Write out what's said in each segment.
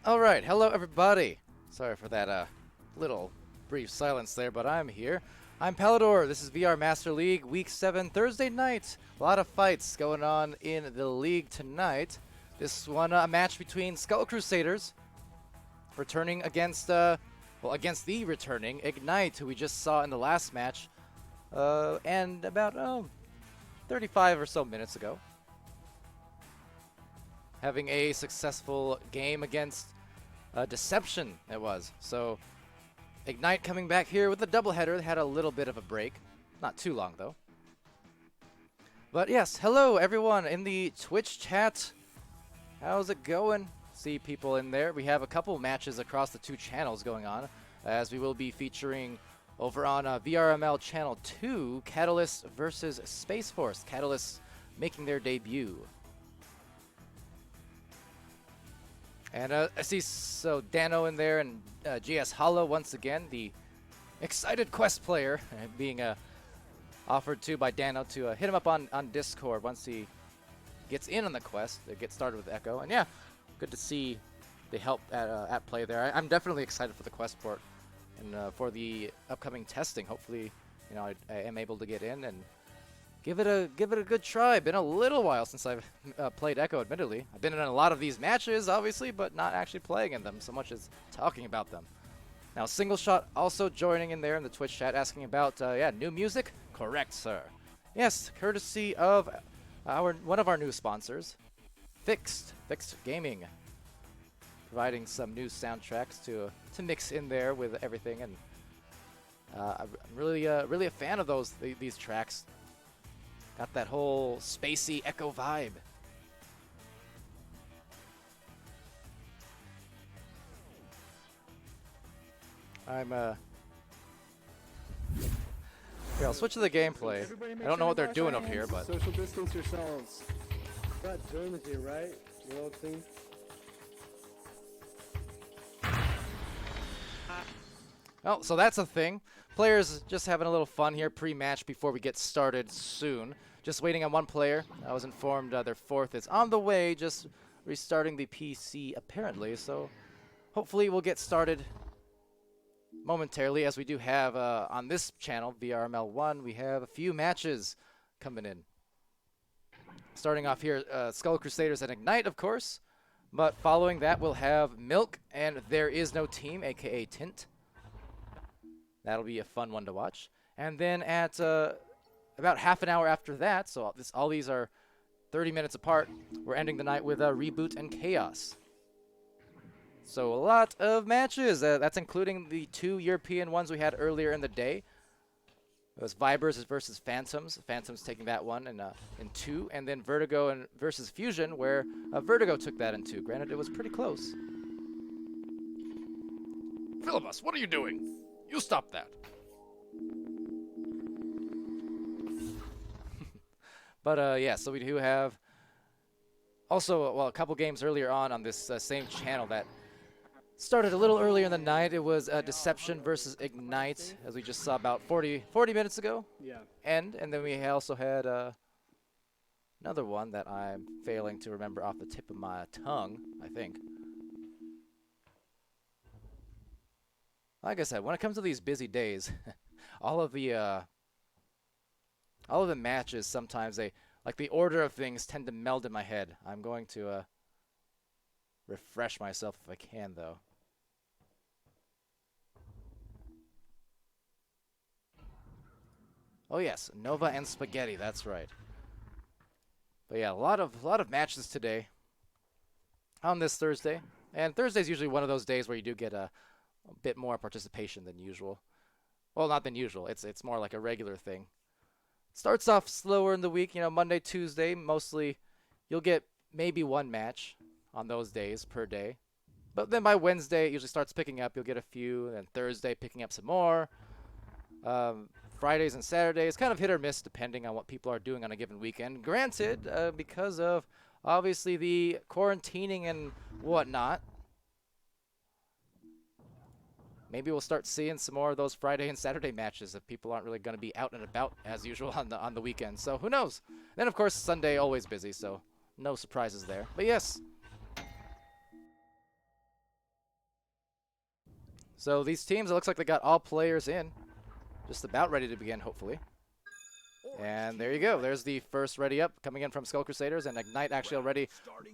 Alright, hello everybody. Sorry for that little brief silence there, but I'm here. I'm Palidore. This is VR Master League Week 7 Thursday night. A lot of fights going on in the league tonight. This one a match between Skull Crusaders returning against against the returning Ignite, who we just saw in the last match and about 35 or so minutes ago. Having a successful game against Deception, it was. So Ignite coming back here with a doubleheader. They had a little bit of a break. Not too long, though. But yes, hello everyone in the Twitch chat. How's it going? See people in there. We have a couple matches across the two channels going on, as we will be featuring over on VRML Channel 2, Catalyst versus Space Force. Catalyst making their debut. And I see Dano in there and GS Hollow once again, the excited quest player, being offered to by Dano to hit him up on Discord once he gets in on the quest to get started with Echo. And yeah, good to see the help at play there. I'm definitely excited for the quest port and for the upcoming testing. Hopefully, you know, I am able to get in and give it a good try. Been a little while since I've played Echo, admittedly. I've been in a lot of these matches, obviously, but not actually playing in them so much as talking about them. Now, Single Shot also joining in there in the Twitch chat, asking about, new music? Correct, sir. Yes, courtesy of one of our new sponsors, Fixed Gaming, providing some new soundtracks to mix in there with everything, and I'm really a fan of these tracks. Got that whole spacey Echo vibe. Here, I'll switch to the gameplay. I don't know what they're doing up here, but social distance yourselves. Got germs here, right? You know thing. Oh, so that's a thing. Players just having a little fun here pre-match before we get started soon. Just waiting on one player. I was informed their fourth is on the way, just restarting the PC apparently. So hopefully we'll get started momentarily, as we do have on this channel, VRML 1, we have a few matches coming in. Starting off here, Skull Crusaders and Ignite, of course. But following that, we'll have Milk and There Is No Team, aka Tint. That'll be a fun one to watch. And then at about half an hour after that, so all these are 30 minutes apart, we're ending the night with Reboot and Chaos. So a lot of matches. That's including the two European ones we had earlier in the day. It was Vibers versus Phantoms. Phantoms taking that one in 2. And then Vertigo versus Fusion, where Vertigo took that in 2. Granted, it was pretty close. Philibus, what are you doing? You stop that. But yeah, so we do have also, well, a couple games earlier on this same channel that started a little earlier in the night. It was Deception versus Ignite, as we just saw about 40 minutes ago. Yeah. And then we also had another one that I'm failing to remember off the tip of my tongue, I think. Like I said, when it comes to these busy days, all of the matches, sometimes like the order of things tend to meld in my head. I'm going to refresh myself if I can, though. Oh yes, Nova and Spaghetti, that's right. But yeah, a lot of matches today on this Thursday. And Thursday's usually one of those days where you do get a bit more participation than usual. Well, not than usual. It's more like a regular thing. Starts off slower in the week, you know, Monday, Tuesday, mostly you'll get maybe one match on those days per day. But then by Wednesday, it usually starts picking up. You'll get a few, and Thursday picking up some more. Fridays and Saturdays, kind of hit or miss depending on what people are doing on a given weekend. Granted, because of obviously the quarantining and whatnot, maybe we'll start seeing some more of those Friday and Saturday matches if people aren't really going to be out and about as usual on the weekend. So who knows? Then of course Sunday always busy, so no surprises there. But yes, So these teams, it looks like they got all players in. Just about ready to begin, hopefully. And there you go. There's the first ready up coming in from Skull Crusaders, and Ignite actually already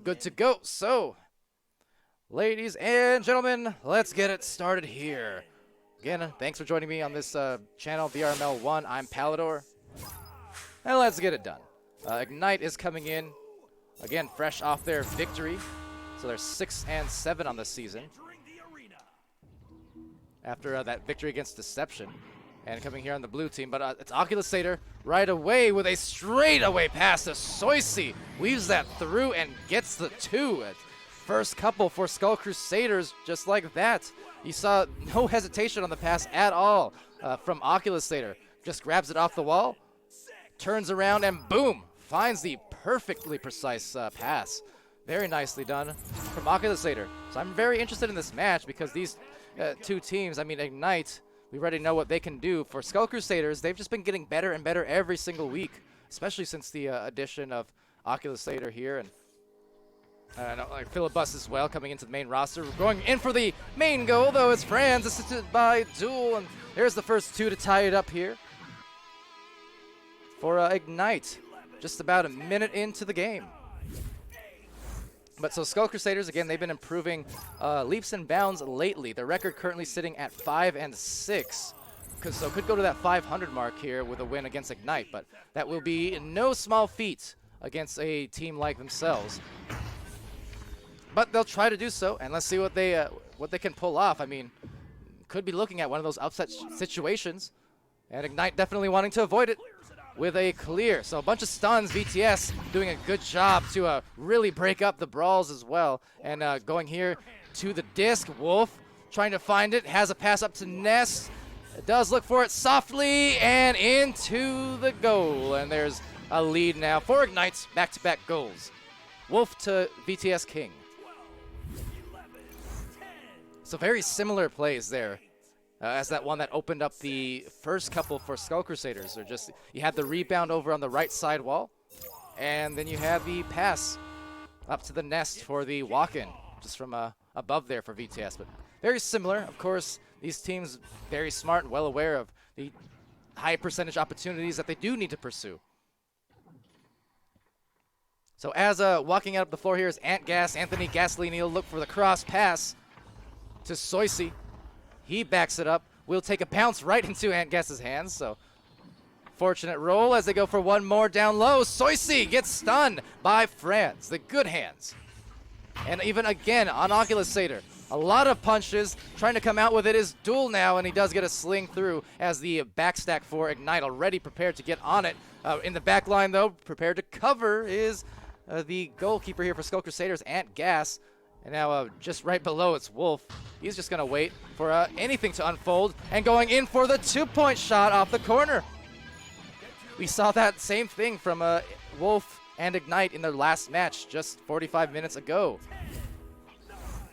good to go. So, ladies and gentlemen, let's get it started here. Again, thanks for joining me on this channel, VRML 1. I'm Palidore. And let's get it done. Ignite is coming in, again, fresh off their victory. So they're 6-7 on this season. After that victory against Deception. And coming here on the blue team, but it's Oculusator right away with a straightaway pass to Soisy. Weaves that through and gets the 2. First couple for Skull Crusaders, just like that. You saw no hesitation on the pass at all from Oculusator. Just grabs it off the wall, turns around, and boom, finds the perfectly precise pass. Very nicely done from Oculusator. So I'm very interested in this match because these two teams, I mean, Ignite, we already know what they can do. For Skull Crusaders, they've just been getting better and better every single week, especially since the addition of Oculusator here. And like Philibus as well coming into the main roster. We're going in for the main goal, though it's Franz assisted by Duel. And there's the first 2 to tie it up here for Ignite. Just about a minute into the game. But so Skull Crusaders, again, they've been improving leaps and bounds lately. Their record currently sitting at 5-6. So could go to that 500 mark here with a win against Ignite. But that will be no small feat against a team like themselves. But they'll try to do so, and let's see what they can pull off. I mean, could be looking at one of those upset situations. And Ignite definitely wanting to avoid it with a clear. So a bunch of stuns, VTS doing a good job to really break up the brawls as well. And going here to the disc, Wolf trying to find it, has a pass up to Nest. It does look for it softly and into the goal. And there's a lead now for Ignite's back-to-back goals. Wolf to VTS King. So very similar plays there. As that one that opened up the first couple for Skull Crusaders. Or just, you had the rebound over on the right side wall, and then you have the pass up to the Nest for the walk-in, just from above there for VTS. But very similar. Of course, these teams very smart and well aware of the high percentage opportunities that they do need to pursue. So as walking out of the floor here is Antgas. Anthony Gasolini will look for the cross pass to Soisy. He backs it up. Will take a bounce right into Antgas's hands. So fortunate roll as they go for one more down low. Soisy gets stunned by Franz. The good hands. And even again on Oculusator. A lot of punches. Trying to come out with it is Duel now, and he does get a sling through as the backstack for Ignite already prepared to get on it. In the back line, though, prepared to cover is the goalkeeper here for Skull Crusaders, Antgas. And now just right below it's Wolf. He's just going to wait for anything to unfold. And going in for the 2-point shot off the corner. We saw that same thing from Wolf and Ignite in their last match just 45 minutes ago.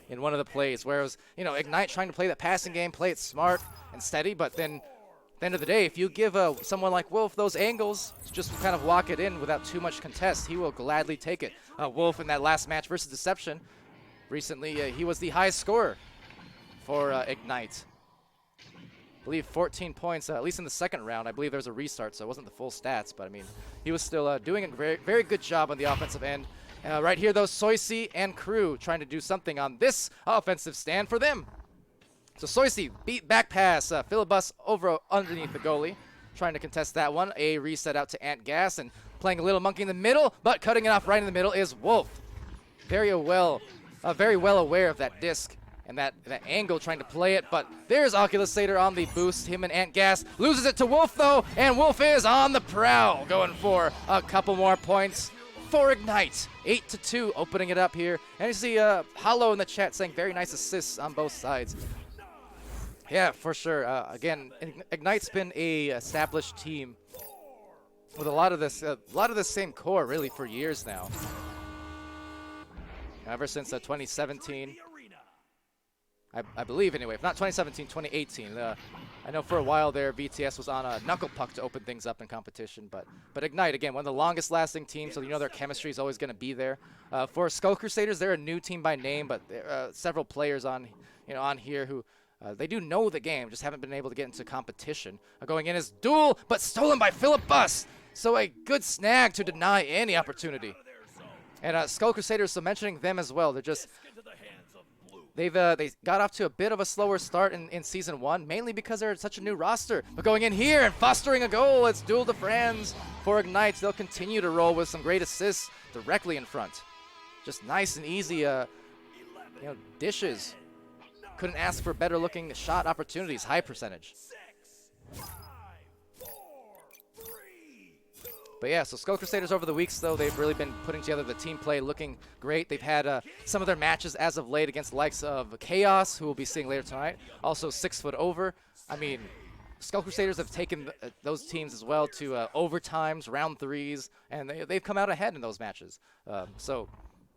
In one of the plays, where it was, Ignite trying to play that passing game, play it smart and steady. But then at the end of the day, if you give someone like Wolf those angles, just kind of walk it in without too much contest, he will gladly take it. Wolf in that last match versus Deception, recently, he was the highest scorer for Ignite. I believe 14 points, at least in the second round. I believe there was a restart, so it wasn't the full stats. But, I mean, he was still doing a very, very good job on the offensive end. Right here, though, Soisy and crew trying to do something on this offensive stand for them. So Soisy, beat back pass, Philibus over underneath the goalie. Trying to contest that one. A reset out to Antgas and playing a little monkey in the middle, but cutting it off right in the middle is Wolf. Very well aware of that disc and that angle, trying to play it, but there's Oculusator on the boost. Him and Antgas loses it to Wolf, though, and Wolf is on the prowl, going for a couple more points for Ignite. 8-2, opening it up here. And you see Hollow in the chat saying very nice assists on both sides. Yeah, for sure. Again, Ignite's been a established team with a lot of this same core really for years now. Ever since 2017, I believe anyway. If not 2017, 2018. I know for a while there, VTS was on a knuckle puck to open things up in competition. But Ignite, again, one of the longest lasting teams, so their chemistry is always going to be there. For Skull Crusaders, they're a new team by name, but there are several players on here who They do know the game, just haven't been able to get into competition. Going in is Duel, but stolen by Philip Bus. So a good snag to deny any opportunity. And Skull Crusaders, so mentioning them as well, they're just... they got off to a bit of a slower start in Season 1, mainly because they're such a new roster. But going in here and fostering a goal, it's Duel de France for Ignite. They'll continue to roll with some great assists directly in front. Just nice and easy, dishes. Couldn't ask for better looking shot opportunities, high percentage. But yeah, so Skull Crusaders over the weeks, though, they've really been putting together the team play looking great. They've had some of their matches as of late against the likes of Chaos, who we'll be seeing later tonight. Also 6 Foot Over. I mean, Skull Crusaders have taken those teams as well to overtimes, round 3s, and they've come out ahead in those matches. So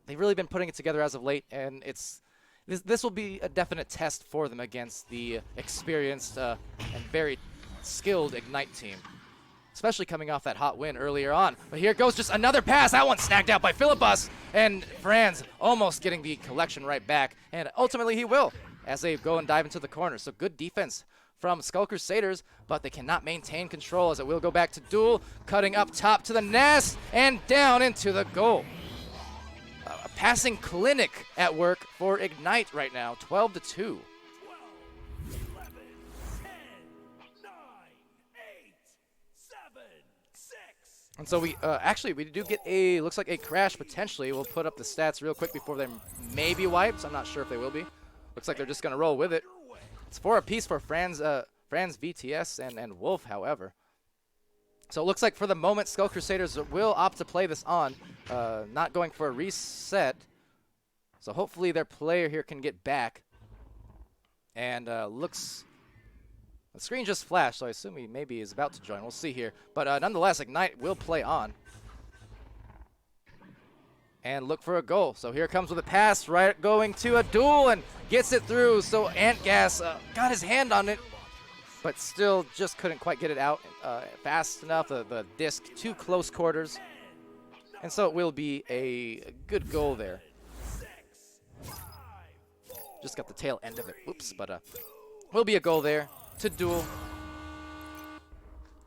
they've really been putting it together as of late, and this will be a definite test for them against the experienced and very skilled Ignite team, especially coming off that hot win earlier on. But here goes just another pass. That one snagged out by Philibus, and Franz almost getting the collection right back, and ultimately he will as they go and dive into the corner. So good defense from Skull Crusaders, but they cannot maintain control as it will go back to Duel, cutting up top to the nest and down into the goal. A passing clinic at work for Ignite right now, 12-2. And so we do get looks like a crash potentially. We'll put up the stats real quick before they may be wiped. I'm not sure if they will be. Looks like they're just going to roll with it. It's 4 apiece for Franz VTS and Wolf, however. So it looks like for the moment, Skull Crusaders will opt to play this on, not going for a reset. So hopefully their player here can get back. And looks... The screen just flashed, so I assume he maybe is about to join. We'll see here. But nonetheless, Ignite will play on. And look for a goal. So here comes with a pass, right, going to a Duel and gets it through. So Antgas got his hand on it, but still just couldn't quite get it out fast enough. The disc too close quarters. And so it will be a good goal there. Just got the tail end of it. Oops, but will be a goal there to Duel.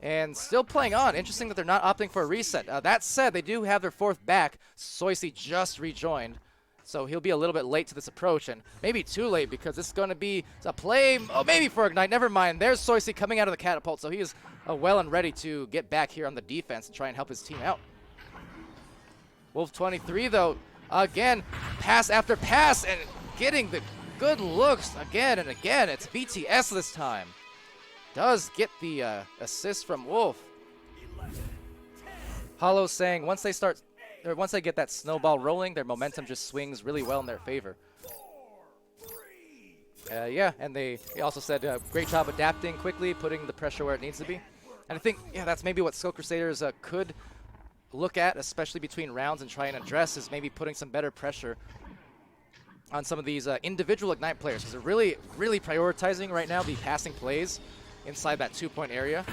And still playing on. Interesting that they're not opting for a reset. That said, they do have their 4th back. Soisy just rejoined, so he'll be a little bit late to this approach, and maybe too late because it's going to be a play, maybe for Ignite. Never mind. There's Soisy coming out of the catapult, so he is well and ready to get back here on the defense and try and help his team out. Wolf 23, though, again, pass after pass and getting the good looks again and again. It's BTS this time. Does get the assist from Wolf. Hollow saying once they get that snowball rolling, their momentum just swings really well in their favor. Yeah, and they also said great job adapting quickly, putting the pressure where it needs to be. And I think, yeah, that's maybe what Skull Crusaders could look at, especially between rounds, and try and address, is maybe putting some better pressure on some of these individual Ignite players, because they're really, really prioritizing right now the passing plays inside that 2-point area.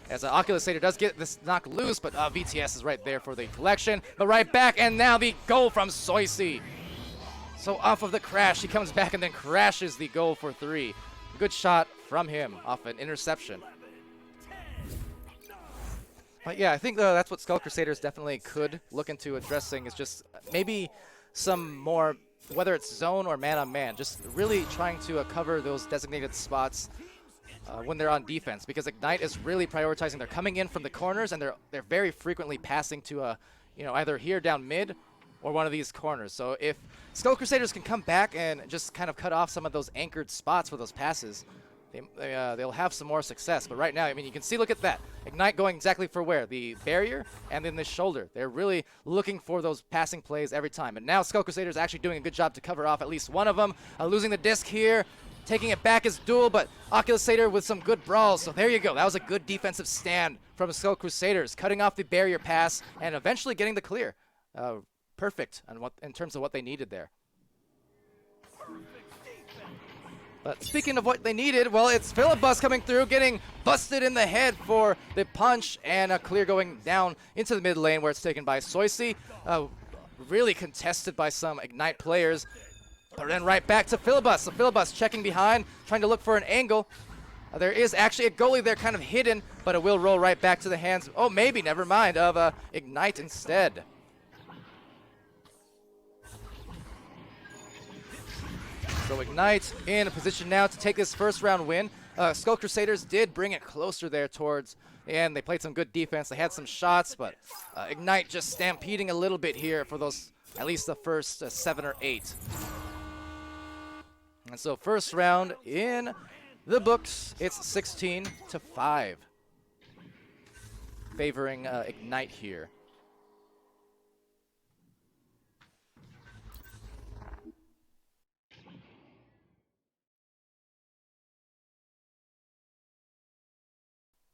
As Oculus Satyr does get this knock loose, but VTS is right there for the collection. But right back, and now the goal from Soisy. So off of the crash, he comes back and then crashes the goal for 3. Good shot from him off an interception. But yeah, I think that's what Skull Crusaders definitely could look into addressing, is just maybe some more, whether it's zone or man-on-man, just really trying to cover those designated spots when they're on defense, because Ignite is really prioritizing. They're coming in from the corners, and they're very frequently passing to either here down mid or one of these corners. So if Skull Crusaders can come back and just kind of cut off some of those anchored spots for those passes, they'll have some more success. But right now, I mean, you can see, look at that. Ignite going exactly for where? The barrier and then the shoulder. They're really looking for those passing plays every time. And now Skull Crusaders actually doing a good job to cover off at least one of them. Losing the disc here. Taking it back is Duel, but Oculus Satyr with some good brawls. So there you go. That was a good defensive stand from Skull Crusaders, cutting off the barrier pass and eventually getting the clear. Perfect in terms of what they needed there. But speaking of what they needed, well, it's Philibus coming through, getting busted in the head for the punch, and a clear going down into the mid lane where it's taken by Soisy. Really contested by some Ignite players. But then right back to Filibus. So Filibus checking behind, trying to look for an angle. There is actually a goalie there kind of hidden, but it will roll right back to the hands. Oh, maybe, never mind, of Ignite instead. So Ignite in a position now to take this first round win. Skull Crusaders did bring it closer there towards the end. They played some good defense. They had some shots, but Ignite just stampeding a little bit here for those, at least the first 7 or 8. And so first round in the books, it's 16-5, favoring Ignite here.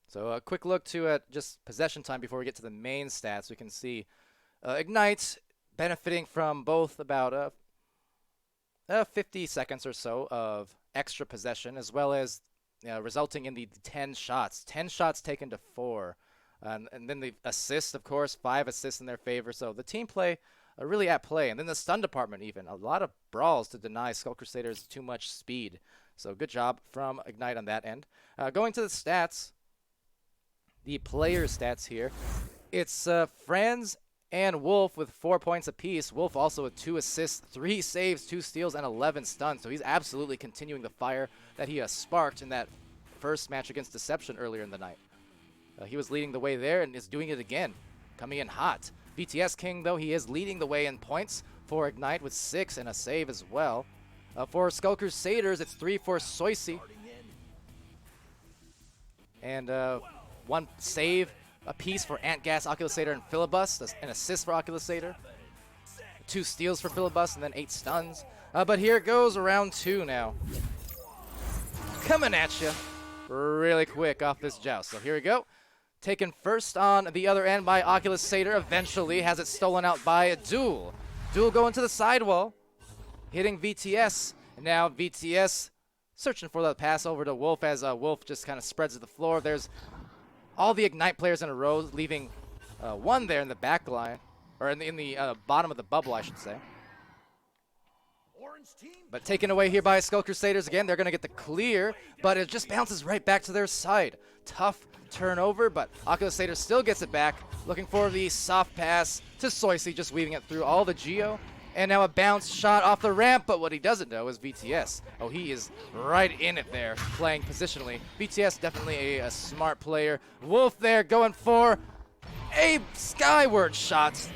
So a quick look to just possession time before we get to the main stats. We can see Ignite benefiting from both about 50 seconds or so of extra possession, as well as resulting in the 10 shots. 10 shots taken to 4. And then the assists, of course, 5 assists in their favor. So the team play really at play. And then the stun department even. A lot of brawls to deny Skull Crusaders too much speed. So good job from Ignite on that end. Going to the stats, the player stats here. It's Franz and Wolf with 4 points apiece. Wolf also with 2 assists, 3 saves, 2 steals, and 11 stuns. So he's absolutely continuing the fire that he sparked in that first match against Deception earlier in the night. He was leading the way there and is doing it again, coming in hot. BTS King, though, he is leading the way in points for Ignite with 6 and a save as well. For Skull Crusaders, it's 3 for Soisi. And 1 save a piece for Antgas, Oculusator, and Filibus. An assist for Oculusator. 2 steals for Filibus, and then 8 stuns. But here it goes, round 2 now. Coming at you really quick off this joust. So here we go. Taken first on the other end by Oculusator. Eventually has it stolen out by Duel. Duel going to the sidewall, hitting VTS. And now VTS searching for the pass over to Wolf as Wolf just kind of spreads to the floor. There's all the Ignite players in a row, leaving 1 there in the back line, or in the bottom of the bubble, I should say. But taken away here by Skull Crusaders again. They're going to get the clear, but it just bounces right back to their side. Tough turnover, but Oculusator still gets it back, looking for the soft pass to Soisi, just weaving it through all the Geo. And now a bounce shot off the ramp, but what he doesn't know is VTS. Oh, he is right in it there, playing positionally. VTS definitely a smart player. Wolf there going for a skyward shot.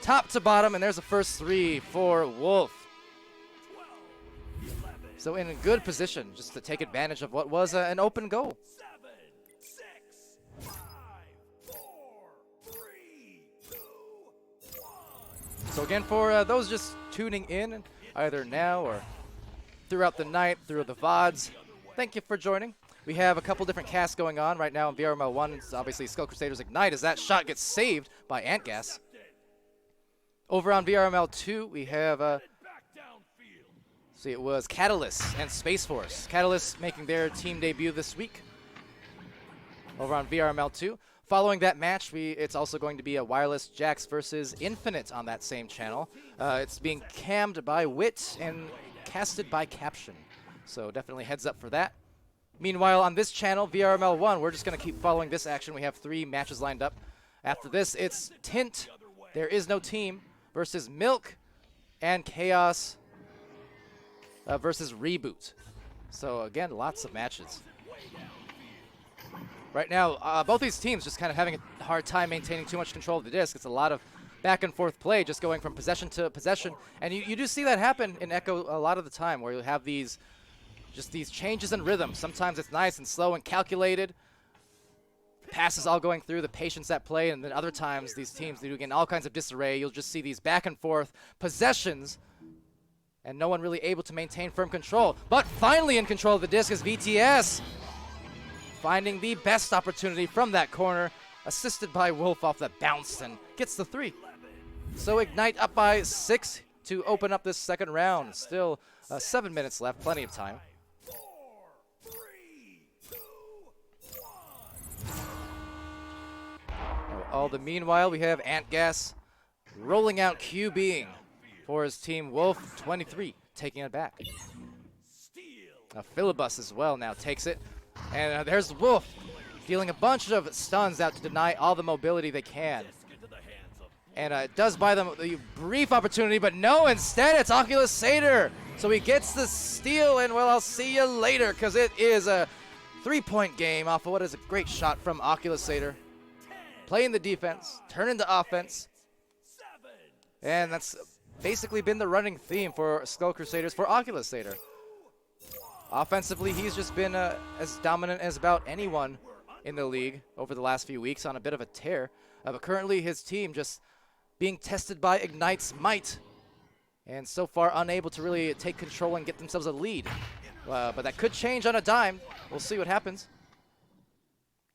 Top to bottom, and there's the first 3 for Wolf. So in a good position just to take advantage of what was an open goal. 7, 6, 5, 4, 3, 2, 1. So again, for those just tuning in, either now or throughout the night, through the VODs, thank you for joining. We have a couple different casts going on right now in VRML 1. It's obviously Skull Crusaders Ignite as that shot gets saved by Antgas. Over on VRML 2, we have, see, it was Catalyst and Space Force. Catalyst making their team debut this week over on VRML 2. Following that match, it's also going to be a Wireless Jax versus Infinite on that same channel. It's being cammed by Wit and casted by Caption. So definitely heads up for that. Meanwhile, on this channel, VRML 1, we're just going to keep following this action. We have 3 matches lined up. After this, it's Tint, There Is No Team, versus Milk and Chaos versus Reboot. So again, lots of matches. Right now, both these teams just kind of having a hard time maintaining too much control of the disc. It's a lot of back and forth play, just going from possession to possession. And you do see that happen in Echo a lot of the time, where you have these changes in rhythm. Sometimes it's nice and slow and calculated. Passes all going through, the patience at play, and then other times these teams do get all kinds of disarray. You'll just see these back and forth possessions, and no one really able to maintain firm control. But finally in control of the disc is VTS, finding the best opportunity from that corner, assisted by Wolf off the bounce, and gets the 3. So Ignite up by 6 to open up this second round. Still 7 minutes left, plenty of time. All the meanwhile, we have Antgas rolling out QBing for his team. Wolf, 23, taking it back. Steal. Filibus as well now takes it. And there's Wolf dealing a bunch of stuns out to deny all the mobility they can. Into the hands of And it does buy them the brief opportunity, but no, instead it's Oculus Satyr. So he gets the steal, and well, I'll see you later, because it is a 3-point game off of what is a great shot from Oculus Satyr. Playing the defense, turning to offense. 7. And that's basically been the running theme for Skull Crusaders for Oculus Satyr. Offensively, he's just been as dominant as about anyone in the league over the last few weeks on a bit of a tear. But currently his team just being tested by Ignite's might, and so far unable to really take control and get themselves a lead. But that could change on a dime. We'll see what happens.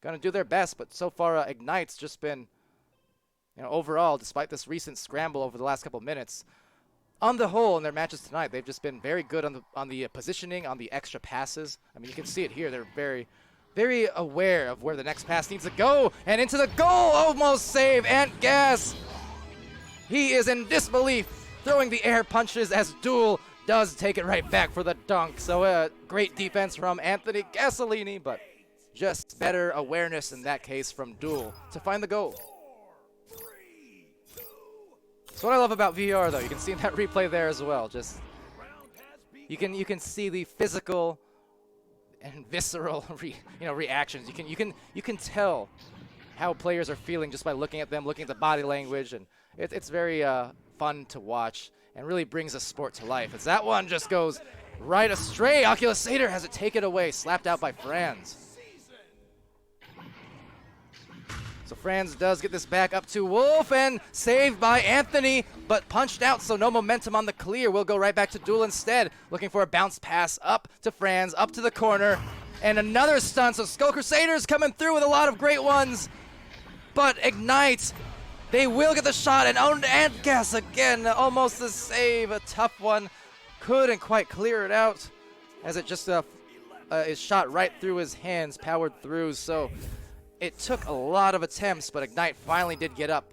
Gonna do their best, but so far Ignite's just been, overall, despite this recent scramble over the last couple of minutes, on the whole in their matches tonight, they've just been very good on the positioning, on the extra passes. I mean, you can see it here. They're very, very aware of where the next pass needs to go, and into the goal, almost save, Ant Gas. He is in disbelief, throwing the air punches as Duel does take it right back for the dunk. So great defense from Anthony Gasolini, but just better awareness in that case from Duel to find the goal. That's what I love about VR, though. You can see that replay there as well. Just you can see the physical and visceral reactions. You can tell how players are feeling just by looking at them, looking at the body language, and it's very fun to watch and really brings the sport to life. As that one just goes right astray. Oculus Satyr has it taken away, slapped out by Franz. So Franz does get this back up to Wolf, and saved by Anthony, but punched out, so no momentum on the clear. We'll go right back to Duel instead, looking for a bounce pass up to Franz, up to the corner, and another stun. So Skull Crusaders coming through with a lot of great ones, but Ignite, they will get the shot, and Ant Gas again, almost the save. A tough one, couldn't quite clear it out, as it just is shot right through his hands, powered through. So it took a lot of attempts, but Ignite finally did get up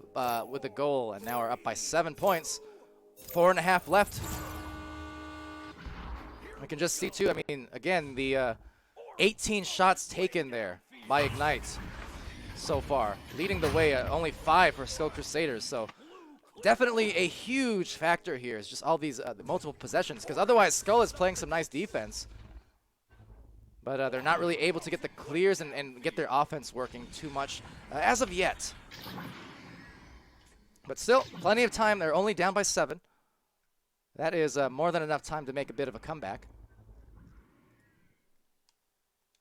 with the goal, and now we're up by 7 points. 4.5 left. We can just see, too, I mean, again, the 18 shots taken there by Ignite so far, leading the way at only 5 for Skull Crusaders. So definitely a huge factor here is just all these multiple possessions, because otherwise Skull is playing some nice defense. But they're not really able to get the clears and get their offense working too much as of yet. But still, plenty of time. They're only down by 7. That is more than enough time to make a bit of a comeback.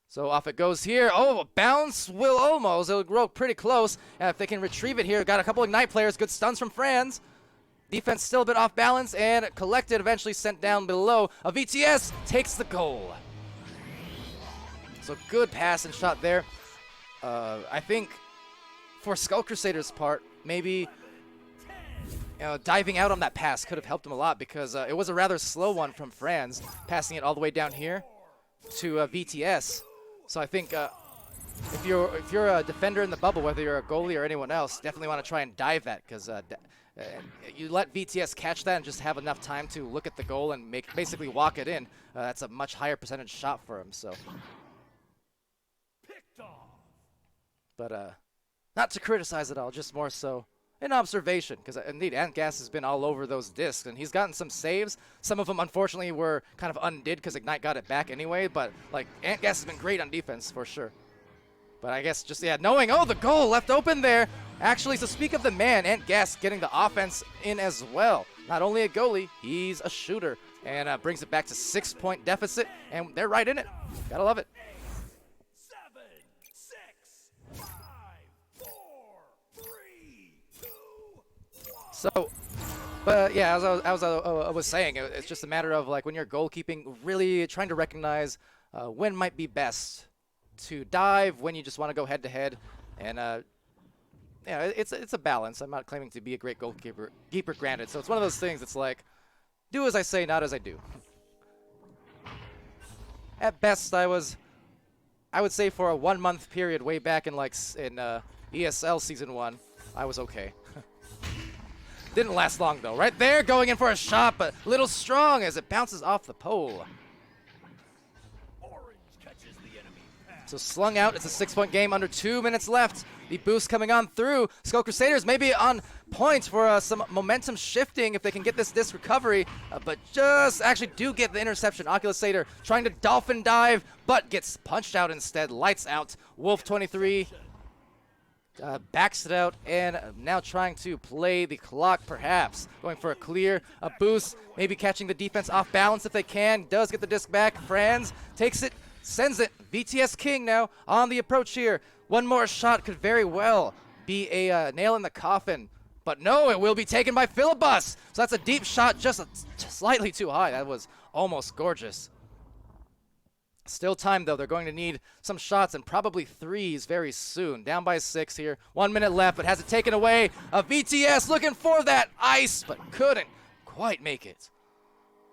So off it goes here. Oh, a bounce will almost. It'll grow pretty close. If they can retrieve it here, got a couple Ignite players. Good stuns from Franz. Defense still a bit off balance, and collected, eventually sent down below. A VTS takes the goal. So good pass and shot there. I think for Skull Crusaders' part, maybe diving out on that pass could have helped him a lot, because it was a rather slow one from Franz, passing it all the way down here to VTS. So I think if you're a defender in the bubble, whether you're a goalie or anyone else, definitely want to try and dive that, because you let VTS catch that and just have enough time to look at the goal and basically walk it in. That's a much higher percentage shot for him. So. But not to criticize at all, just more so an observation, because indeed Ant Gas has been all over those discs, and he's gotten some saves. Some of them unfortunately were kind of undid because Ignite got it back anyway, but like Ant Gas has been great on defense for sure. But I guess just, knowing, the goal left open there. Actually, so speak of the man, Ant Gas getting the offense in as well. Not only a goalie, he's a shooter, and brings it back to 6-point deficit, and they're right in it. Gotta love it. So, but yeah, as I was saying, it's just a matter of like when you're goalkeeping, really trying to recognize when might be best to dive, when you just want to go head to head, and it's a balance. I'm not claiming to be a great goalkeeper, granted. So it's one of those things. It's like, do as I say, not as I do. At best, I would say for a 1-month period way back in ESL Season 1, I was okay. Didn't last long though. Right there, going in for a shot, but a little strong as it bounces off the pole. Orange catches the enemy pass. So slung out, it's a 6-point game, under 2 minutes left. The boost coming on through. Skull Crusaders maybe on point for some momentum shifting if they can get this disc recovery, but just actually do get the interception. Oculusator trying to dolphin dive, but gets punched out instead. Lights out. Wolf 23 backs it out, and now trying to play the clock perhaps. Going for a clear, a boost, maybe catching the defense off balance if they can. Does get the disc back. Franz takes it, sends it. VTS King now on the approach here. One more shot could very well be a nail in the coffin. But no, it will be taken by Philibus. So that's a deep shot, just slightly too high. That was almost gorgeous. Still time, though. They're going to need some shots and probably threes very soon. Down by 6 here. 1 minute left, but has it taken away. A VTS looking for that ice, but couldn't quite make it.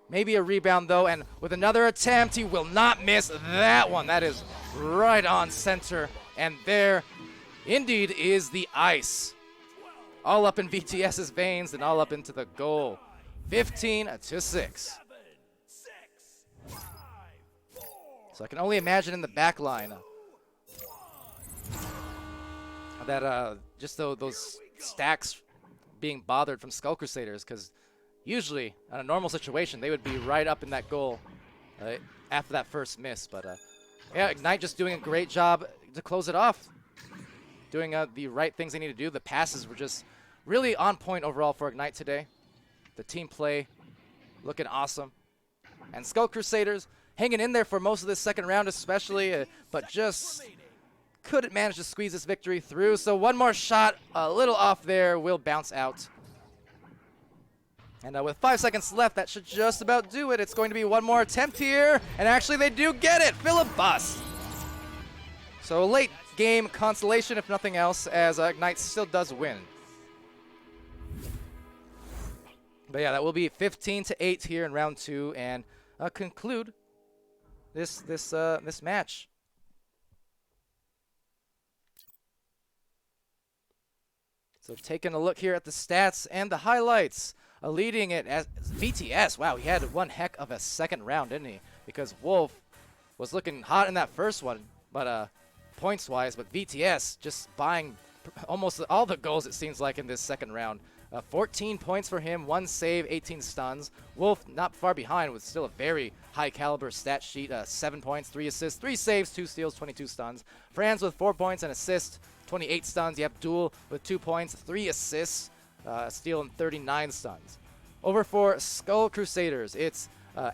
Maybe a rebound, though, and with another attempt, he will not miss that one. That is right on center. And there, indeed, is the ice. All up in VTS's veins and all up into the goal. 15-6. 7, 6, 5, 4, So I can only imagine in the back line that just those stacks being bothered from Skull Crusaders, because usually in a normal situation they would be right up in that goal after that first miss. But yeah, Ignite just doing a great job to close it off, doing the right things they need to do. The passes were just really on point overall for Ignite today. The team play looking awesome, and Skull Crusaders hanging in there for most of this second round especially, but just couldn't manage to squeeze this victory through. So one more shot, a little off there, will bounce out. And with 5 seconds left, that should just about do it. It's going to be one more attempt here, and actually they do get it. Filibust. So a late game consolation, if nothing else, as Ignite still does win. But yeah, that will be 15-8 here in round 2, and conclude this match. So taking a look here at the stats and the highlights, leading it as VTS. Wow, he had one heck of a second round, didn't he? Because Wolf was looking hot in that first one, but points-wise, but VTS just buying almost all the goals, it seems like, in this second round. 14 points for him, 1 save, 18 stuns. Wolf not far behind with still a very high caliber stat sheet. 7 points, 3 assists, 3 saves, 2 steals, 22 stuns. Franz with 4 points and assist, 28 stuns. Yep, Duel with 2 points, 3 assists, a steal, and 39 stuns. Over for Skull Crusaders, it's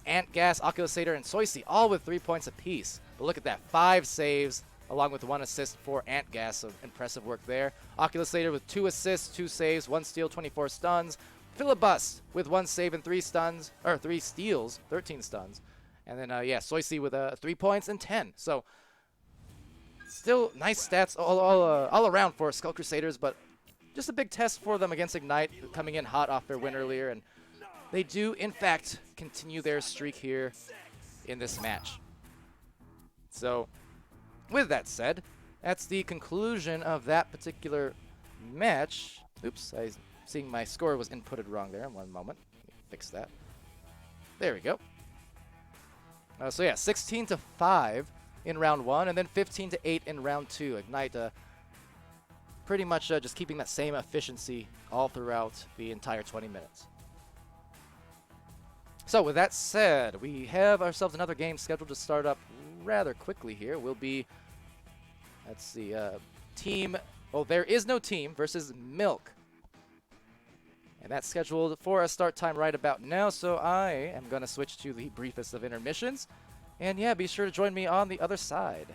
Ant Gas, Oculusator, and Soisy, all with 3 points apiece. But look at that, 5 saves, along with 1 assist for Ant Gas, so impressive work there. Oculusator with 2 assists, 2 saves, 1 steal, 24 stuns. Filibust with 1 save and 3 stuns, or 3 steals, 13 stuns. And then, yeah, Soisy with 3 points and 10. So, still nice stats all around for Skull Crusaders, but just a big test for them against Ignite, coming in hot off their win earlier. And they do, in fact, continue their streak here in this match. So, with that said, that's the conclusion of that particular match. Oops, I seeing my score was inputted wrong there. One moment. Let me fix that. There we go. So yeah, 16-5 in round 1, and then 15-8 in round 2. Ignite pretty much just keeping that same efficiency all throughout the entire 20 minutes. So with that said, we have ourselves another game scheduled to start up rather quickly here. Will be, let's see, team, well, there is no team versus Milk. And that's scheduled for a start time right about now, so I am going to switch to the briefest of intermissions. And yeah, be sure to join me on the other side.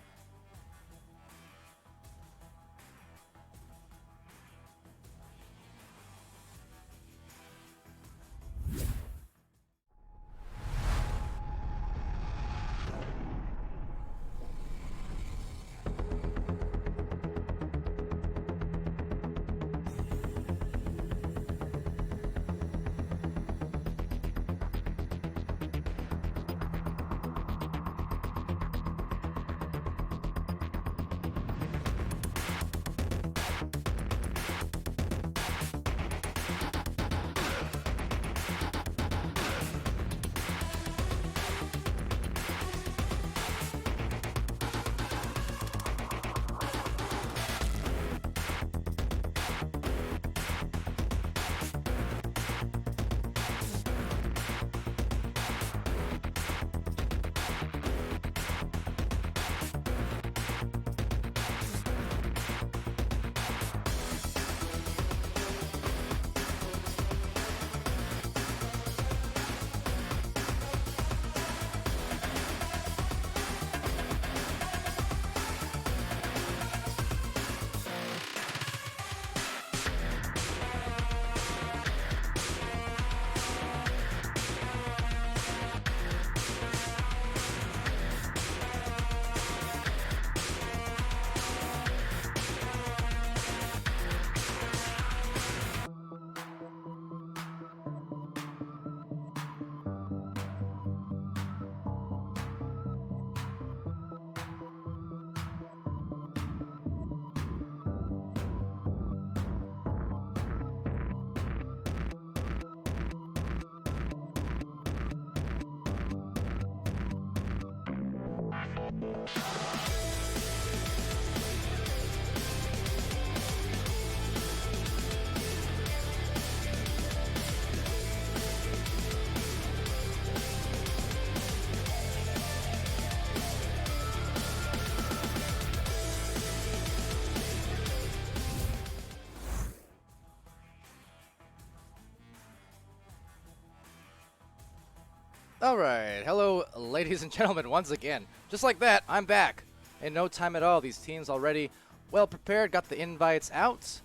All right, hello, ladies and gentlemen, once again. Just like that, I'm back. In no time at all, these teams already well prepared, got the invites out.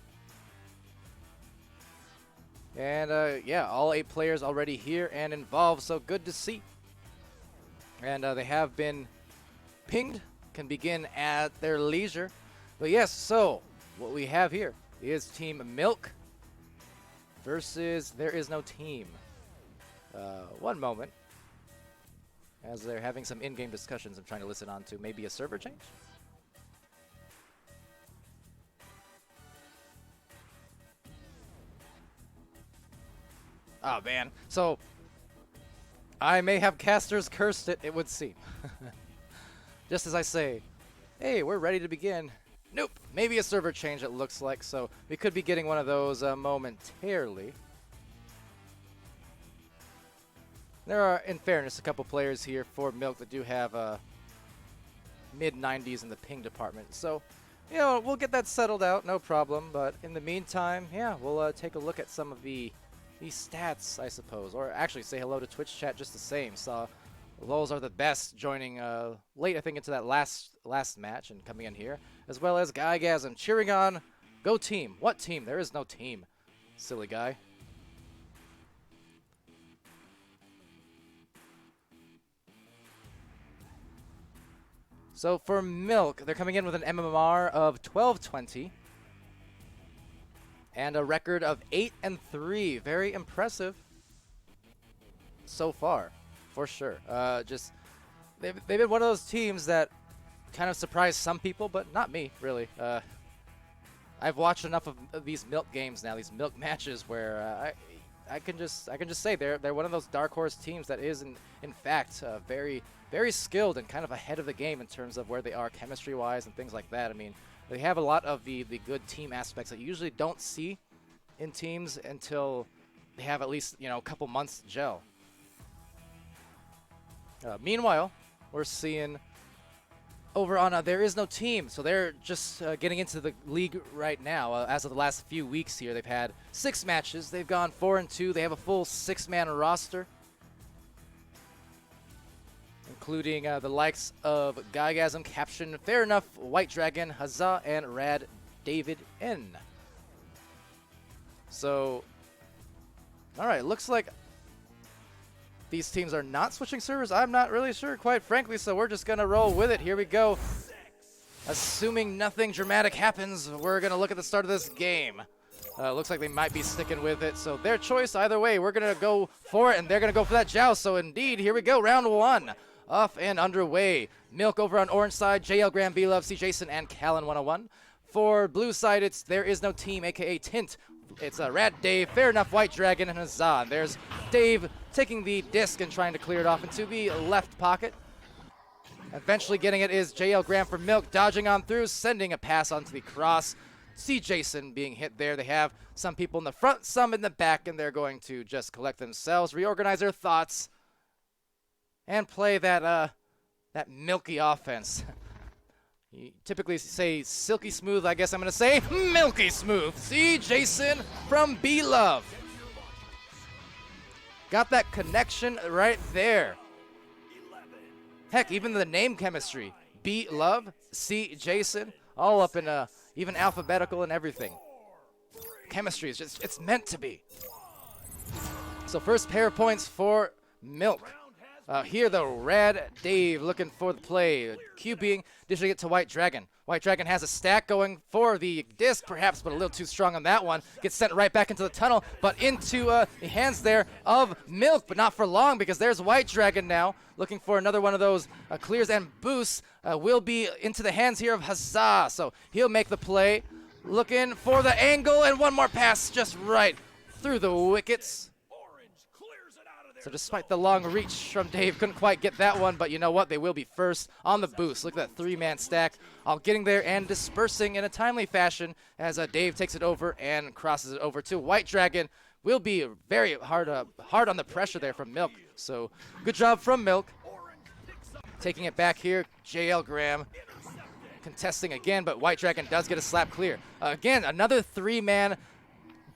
And yeah, all 8 players already here and involved, so good to see. And they have been pinged, can begin at their leisure. But yes, so what we have here is Team Milk versus There Is No Team. One moment. As they're having some in-game discussions, I'm trying to listen on to maybe a server change. Oh man, so I may have casters cursed it would seem. Just as I say, hey, we're ready to begin. Nope, maybe a server change it looks like, so we could be getting one of those momentarily. There are, in fairness, a couple players here for Milk that do have mid-90s in the ping department. So, you know, we'll get that settled out, no problem. But in the meantime, yeah, we'll take a look at some of the stats, I suppose. Or actually say hello to Twitch chat just the same. So, those are the best joining late, I think, into that last match and coming in here. As well as Guygasm cheering on, go team. What team? There is no team. Silly guy. So for Milk, they're coming in with an MMR of 1220 and a record of 8-3. Very impressive so far, for sure. Just they've been one of those teams that kind of surprised some people, but not me, really. I've watched enough of these Milk games now, these Milk matches, where I can just say they're one of those dark horse teams that is in fact very skilled and kind of ahead of the game in terms of where they are chemistry-wise and things like that. I mean, they have a lot of the good team aspects that you usually don't see in teams until they have at least, you know, a couple months to gel. Meanwhile, we're seeing over on There Is No Team. So they're just getting into the league right now. As of the last few weeks here, they've had 6 matches. They've gone 4-2. They have a full 6-man roster, including the likes of Guygasm, Caption, Fair Enough, White Dragon, Huzzah, and Rad David N. So, all right, looks like these teams are not switching servers. I'm not really sure, quite frankly, so we're just going to roll with it. Here we go. Assuming nothing dramatic happens, we're going to look at the start of this game. Looks like they might be sticking with it, so their choice either way. We're going to go for it, and they're going to go for that joust. So indeed, here we go, round 1. Off and underway. Milk over on orange side, JL Graham, B-Love, C. Jason, and Callan 101. For blue side, it's There Is No Team, a.k.a. Tint. It's Rad Dave, Fair Enough, White Dragon, and Huzzah. And there's Dave taking the disc and trying to clear it off into the left pocket. Eventually getting it is JL Graham for Milk, dodging on through, sending a pass onto the cross. C. Jason being hit there. They have some people in the front, some in the back, and they're going to just collect themselves, reorganize their thoughts, and play that milky offense. You typically say silky smooth. I guess I'm going to say milky smooth. See, Jason from B-Love. Got that connection right there. Heck, even the name chemistry. B-Love, C. Jason, all up in even alphabetical and everything. Chemistry is just, it's meant to be. So first pair of points for Milk. Here, the Rad Dave looking for the play. QBing, dishing it to White Dragon. White Dragon has a stack going for the disc, perhaps, but a little too strong on that one. Gets sent right back into the tunnel, but into the hands there of Milk, but not for long because there's White Dragon now. Looking for another one of those clears and boosts. Will be into the hands here of Huzzah, so he'll make the play. Looking for the angle, and one more pass just right through the wickets. So despite the long reach from Dave, couldn't quite get that one, but you know what? They will be first on the boost. Look at that 3-man stack, all getting there and dispersing in a timely fashion as Dave takes it over and crosses it over to White Dragon. Will be very hard on the pressure there from Milk. So good job from Milk. Taking it back here, JL Graham contesting again, but White Dragon does get a slap clear. Again, another 3-man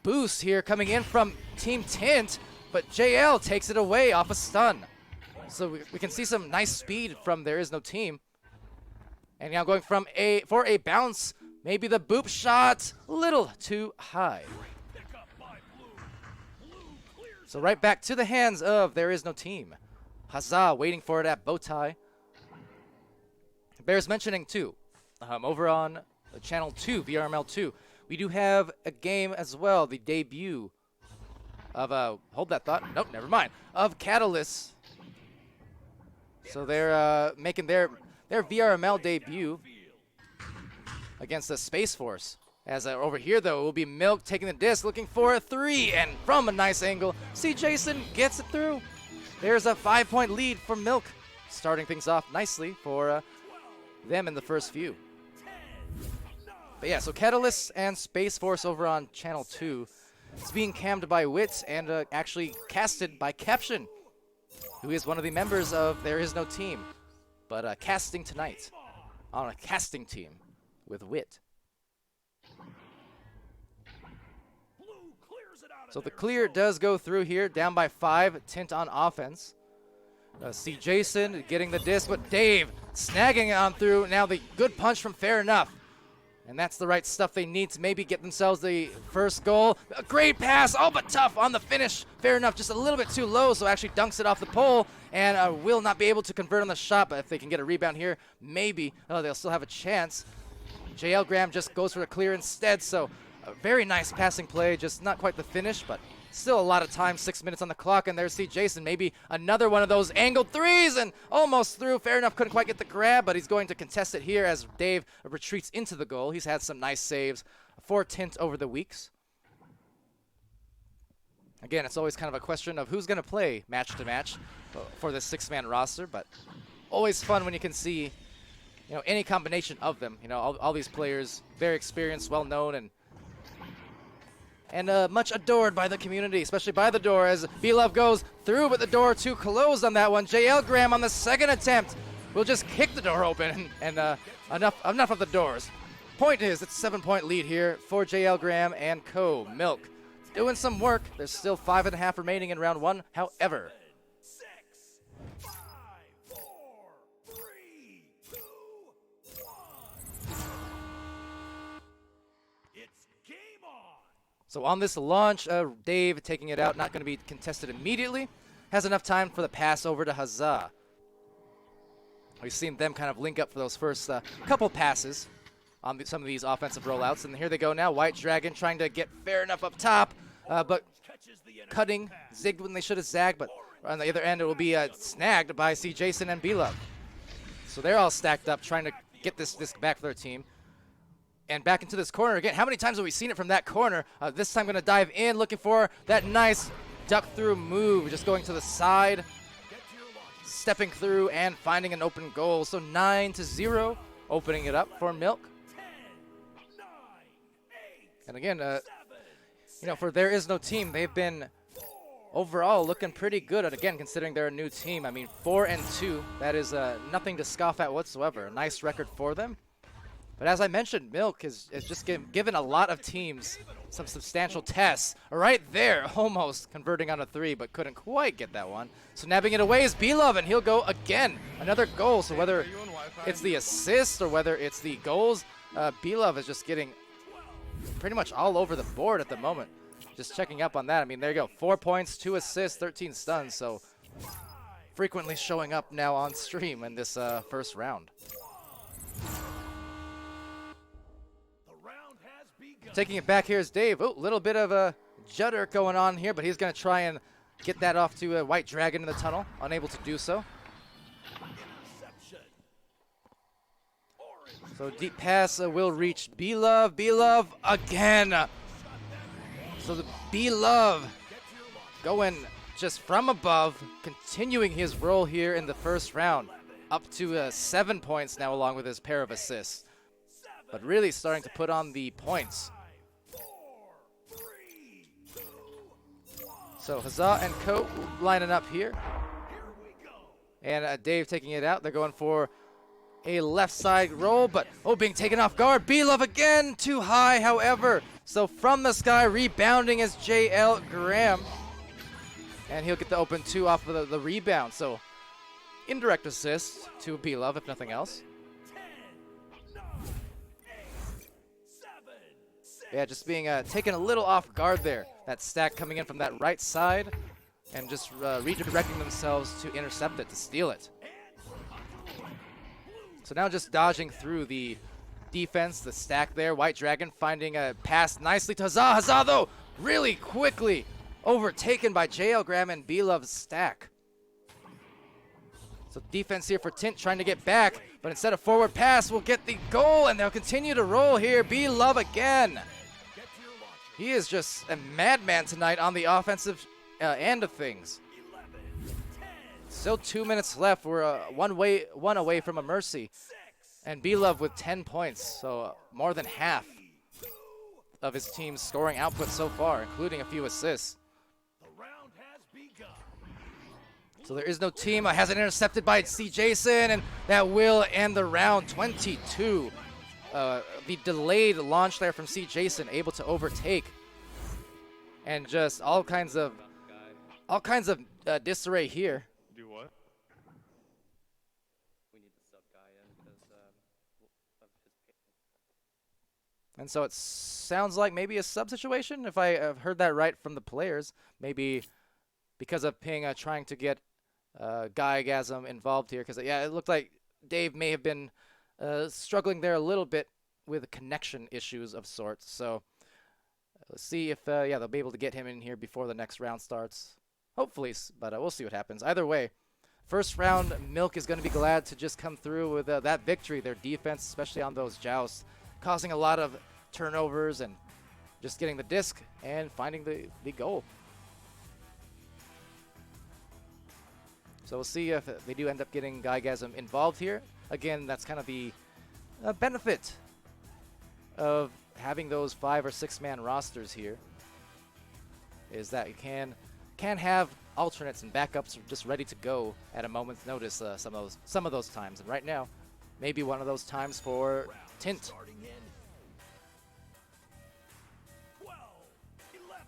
boost here coming in from Team Tint. But JL takes it away off a stun. So we can see some nice speed from There Is No Team. And now going for a bounce. Maybe the boop shot, a little too high. So right back to the hands of There Is No Team. Huzzah, waiting for it at bow tie. Bears mentioning too, over on channel 2, VRML 2, we do have a game as well, the debut of, hold that thought, nope, never mind, of Catalyst. So they're making their VRML debut against the Space Force. As over here, though, it will be Milk taking the disc, looking for a 3, and from a nice angle, see Jason gets it through. There's a 5-point lead for Milk, starting things off nicely for them in the first few. But yeah, so Catalyst and Space Force over on Channel 2. It's being cammed by Wit and actually casted by Caption, who is one of the members of There Is No Team. But casting tonight on a casting team with Wit. So the clear does go through here, down by 5, Tint on offense. See Jason getting the disc, but Dave snagging it on through. Now the good punch from Fair Enough. And that's the right stuff they need to maybe get themselves the first goal. A great pass, all but tough on the finish. Fair Enough, just a little bit too low, so actually dunks it off the pole and will not be able to convert on the shot. But if they can get a rebound here, maybe they'll still have a chance. JL Graham just goes for a clear instead, so a very nice passing play, just not quite the finish, but still a lot of time, 6 minutes on the clock, and there's C. Jason, maybe another one of those angled threes, and almost through. Fair Enough, couldn't quite get the grab, but he's going to contest it here as Dave retreats into the goal. He's had some nice saves for Tint over the weeks. Again, it's always kind of a question of who's going to play match to match for this 6-man roster, but always fun when you can see, any combination of them. All these players, very experienced, well-known, and much adored by the community, especially by the door as B-Love goes through, but the door too closed on that one. JL Graham on the second attempt will just kick the door open, and enough of the doors. Point is, it's a 7-point lead here for JL Graham and co. Milk. Doing some work. There's still 5.5 remaining in round 1. However, 6, 5, 4, 3, 2, 1. It's game on. so on this launch, Dave taking it out, not going to be contested immediately. Has enough time for the pass over to Huzzah. We've seen them kind of link up for those first couple passes on some of these offensive rollouts. And here they go now. White Dragon trying to get Fair Enough up top, but cutting, zigged when they should have zagged. But on the other end, it will be snagged by C. Jason and B-Love. So they're all stacked up trying to get this disc back for their team. And back into this corner again. How many times have we seen it from that corner? This time going to dive in, looking for that nice duck through move, just going to the side, stepping through and finding an open goal. So 9-0, opening it up for Milk. 10, 9, 8, And again, 7, for There Is No Team, they've been overall looking pretty good. And again, considering they're a new team, I mean, 4-2, that is nothing to scoff at whatsoever. A nice record for them. But as I mentioned, Milk is just given a lot of teams some substantial tests. Right there, almost converting on a 3, but couldn't quite get that one. So nabbing it away is B-Love, and he'll go again. Another goal. So whether it's the assist or whether it's the goals, B-Love is just getting pretty much all over the board at the moment. Just checking up on that. I mean, there you go. 4 points, 2 assists, 13 stuns. So frequently showing up now on stream in this first round. Taking it back here is Dave. Oh, little bit of a judder going on here, but he's going to try and get that off to a White Dragon in the tunnel. Unable to do so. So deep pass will reach B-Love. B-Love again. So the B-Love going just from above, continuing his role here in the first round. Up to 7 points now along with his pair of assists. But really starting to put on the points. So Huzzah and Co lining up here. And Dave taking it out. They're going for a left side roll, but being taken off guard. B-Love again, too high, however. So from the sky, rebounding is JL Graham. And he'll get the open 2 off of the rebound. So indirect assist to B-Love, if nothing else. 10, 9, 8, 7, 6, Yeah, just being taken a little off guard there. That stack coming in from that right side and just redirecting themselves to intercept it, to steal it. So now just dodging through the defense, the stack there. White Dragon finding a pass nicely to Huzzah. Huzzah, though, really quickly overtaken by JL Graham and B-Love's stack. So defense here for Tint trying to get back, but instead of forward pass, we'll get the goal, and they'll continue to roll here. B-Love again. He is just a madman tonight on the offensive end of things. Still 2 minutes left. We're one away from a mercy. And B-Love with 10 points, so more than half of his team's scoring output so far, including a few assists. The round has begun. So there is no team. Has it intercepted by C. Jason, and that will end the round. 22. The delayed launch there from C. Jason, able to overtake, and just all kinds of disarray here. Do what? We need the sub guy in because of his pay. And so it sounds like maybe a sub situation, if I have heard that right from the players. Maybe because of Ping trying to get Guygasm involved here. Because, yeah, it looked like Dave may have been struggling there a little bit with connection issues of sorts. So let's see if, yeah, they'll be able to get him in here before the next round starts. Hopefully, but we'll see what happens. Either way, first round, Milk is going to be glad to just come through with that victory. Their defense, especially on those jousts, causing a lot of turnovers and just getting the disc and finding the goal. So we'll see if they do end up getting Guygasm involved here. Again, that's kind of the benefit of having those 5 or 6 man rosters here, is that you can have alternates and backups just ready to go at a moment's notice some of those times. And right now, maybe one of those times for Tint. Starting in 12, 11,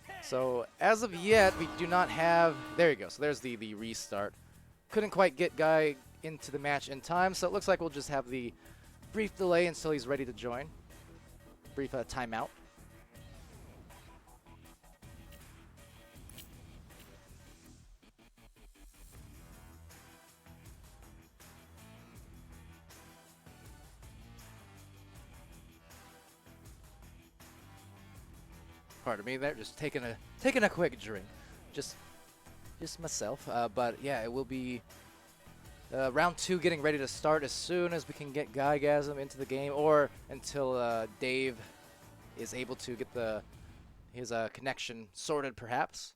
10. So as of yet, we do not have. There you go. So there's the restart. Couldn't quite get Guy into the match in time, so it looks like we'll just have the brief delay until he's ready to join. Brief timeout. Pardon me there, just taking a quick drink, just myself. But yeah, it will be round 2 getting ready to start as soon as we can get Guygasm into the game, or until Dave is able to get his connection sorted, perhaps.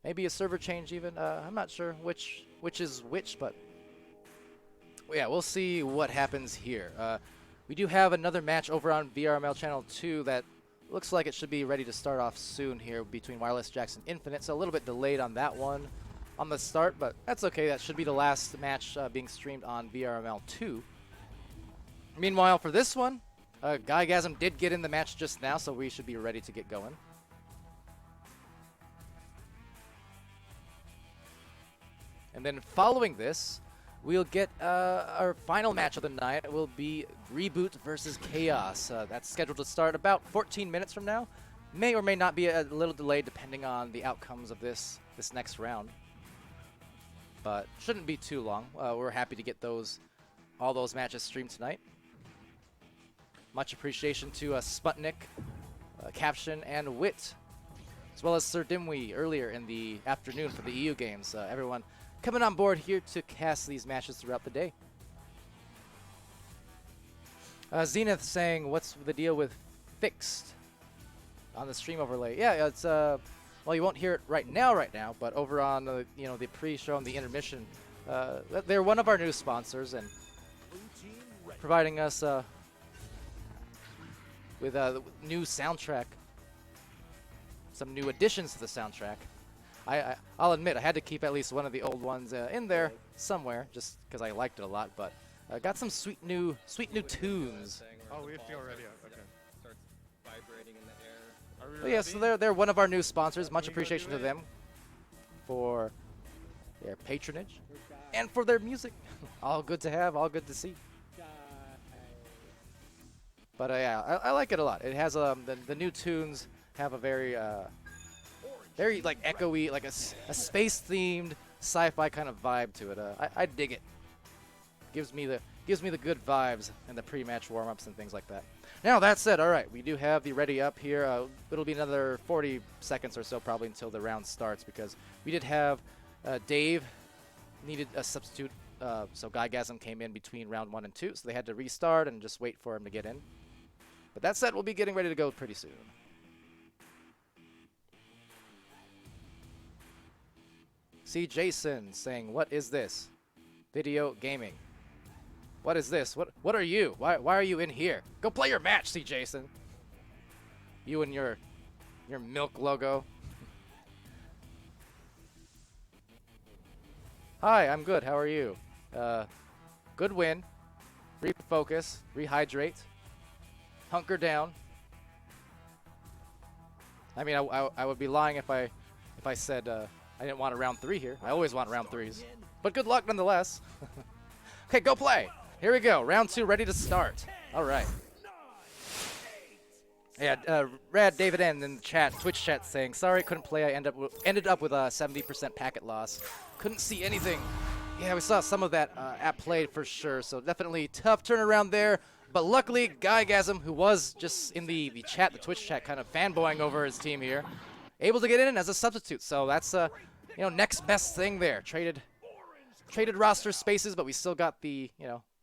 Maybe a server change even. I'm not sure which is which, but yeah, we'll see what happens here. We do have another match over on VRML Channel 2 that looks like it should be ready to start off soon here between Wireless Jackson Infinite. So a little bit delayed on that one on the start, but that's okay. That should be the last match being streamed on VRML 2. Meanwhile, for this one, Guygasm did get in the match just now, so we should be ready to get going. And then following this, we'll get our final match of the night. It will be Reboot versus Chaos. That's scheduled to start about 14 minutes from now. May or may not be a little delayed depending on the outcomes of this next round. But shouldn't be too long. We're happy to get all those matches streamed tonight. Much appreciation to Sputnik, Caption, and Wit, as well as Sir Dimwee earlier in the afternoon for the EU games. Everyone coming on board here to cast these matches throughout the day. Zenith saying, what's the deal with Fixed on the stream overlay? Yeah, it's well, you won't hear it right now, but over on the pre-show and the intermission, they're one of our new sponsors and providing us with a new soundtrack, some new additions to the soundtrack. I'll admit I had to keep at least one of the old ones in there somewhere, just because I liked it a lot. But got some sweet new tunes. Oh, we feel ready. Okay. Starts vibrating in the air. Are we But yeah, ready? so they're one of our new sponsors. Much appreciation to them for their patronage, and for their music. All good to have, all good to see. But yeah, I like it a lot. It has the new tunes have a very very like echoey, like a space themed sci-fi kind of vibe to it. I dig it. Gives me the good vibes and the pre-match warm-ups and things like that. Now that said, all right, we do have the ready up here. It'll be another 40 seconds or so probably until the round starts, because we did have Dave needed a substitute, so Guygasm came in between round 1 and 2, so they had to restart and just wait for him to get in. But that said, we'll be getting ready to go pretty soon. See Jason saying, "What is this? Video gaming. What is this? What are you? Why are you in here? Go play your match, see Jason. You and your milk logo." Hi, I'm good. How are you? Good win. Refocus. Rehydrate. Hunker down. I mean, I would be lying if I said I didn't want a round 3 here. I always want round 3s. But good luck nonetheless. Okay, go play. Here we go. Round 2 ready to start. All right. Yeah, Rad David N in the chat, Twitch chat, saying, "Sorry, couldn't play. I ended up with a 70% packet loss. Couldn't see anything." Yeah, we saw some of that at play for sure. So definitely tough turnaround there. But luckily, Guygasm, who was just in the chat, the Twitch chat, kind of fanboying over his team here, able to get in as a substitute. So that's next best thing there. Traded roster spaces, but we still got the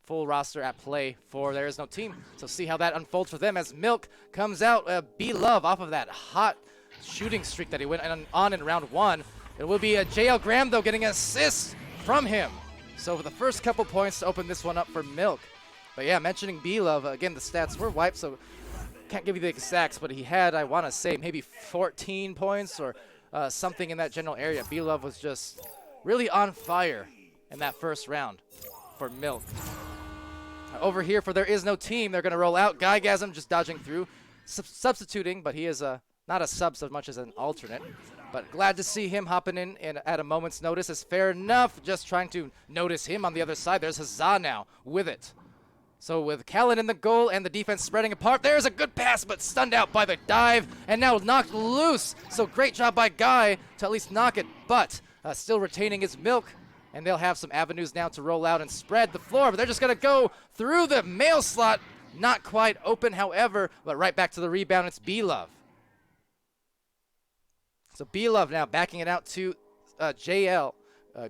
full roster at play for There Is No Team. So see how that unfolds for them as Milk comes out. B-Love off of that hot shooting streak that he went on in round 1. It will be JL Graham, though, getting an assist from him. So for the first couple points to open this one up for Milk. But yeah, mentioning B-Love, again, the stats were wiped, so can't give you the exacts, but he had, I want to say, maybe 14 points or something in that general area. B-Love was just really on fire in that first round for Milk. Over here for There Is No Team, they're going to roll out. Guygasm just dodging through, substituting, but he is not a sub so much as an alternate. But glad to see him hopping in and at a moment's notice is fair enough. Just trying to notice him on the other side. There's Huzzah now with it. So with Callan in the goal and the defense spreading apart, there's a good pass, but stunned out by the dive and now knocked loose. So great job by Guy to at least knock it, but still retaining his Milk. And they'll have some avenues now to roll out and spread the floor, but they're just going to go through the mail slot. Not quite open, however, but right back to the rebound. It's B-Love. So B-Love now backing it out to JL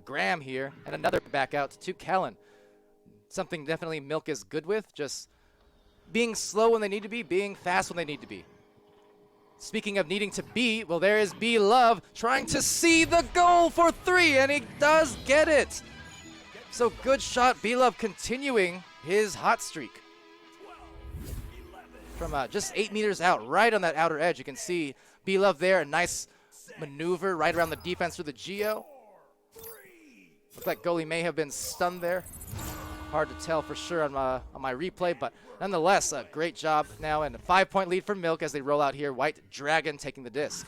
Graham here, and another back out to Callan. Something definitely Milk is good with, just being slow when they need to be, being fast when they need to be. Speaking of needing to be, well, there is B-Love trying to see the goal for 3, and he does get it. So good shot, B-Love continuing his hot streak. From just 8 meters out, right on that outer edge, you can see B-Love there, a nice maneuver right around the defense through the Geo. Looks like goalie may have been stunned there. Hard to tell for sure on my replay, but nonetheless, a great job now, and a 5-point lead for Milk as they roll out here. White Dragon taking the disc.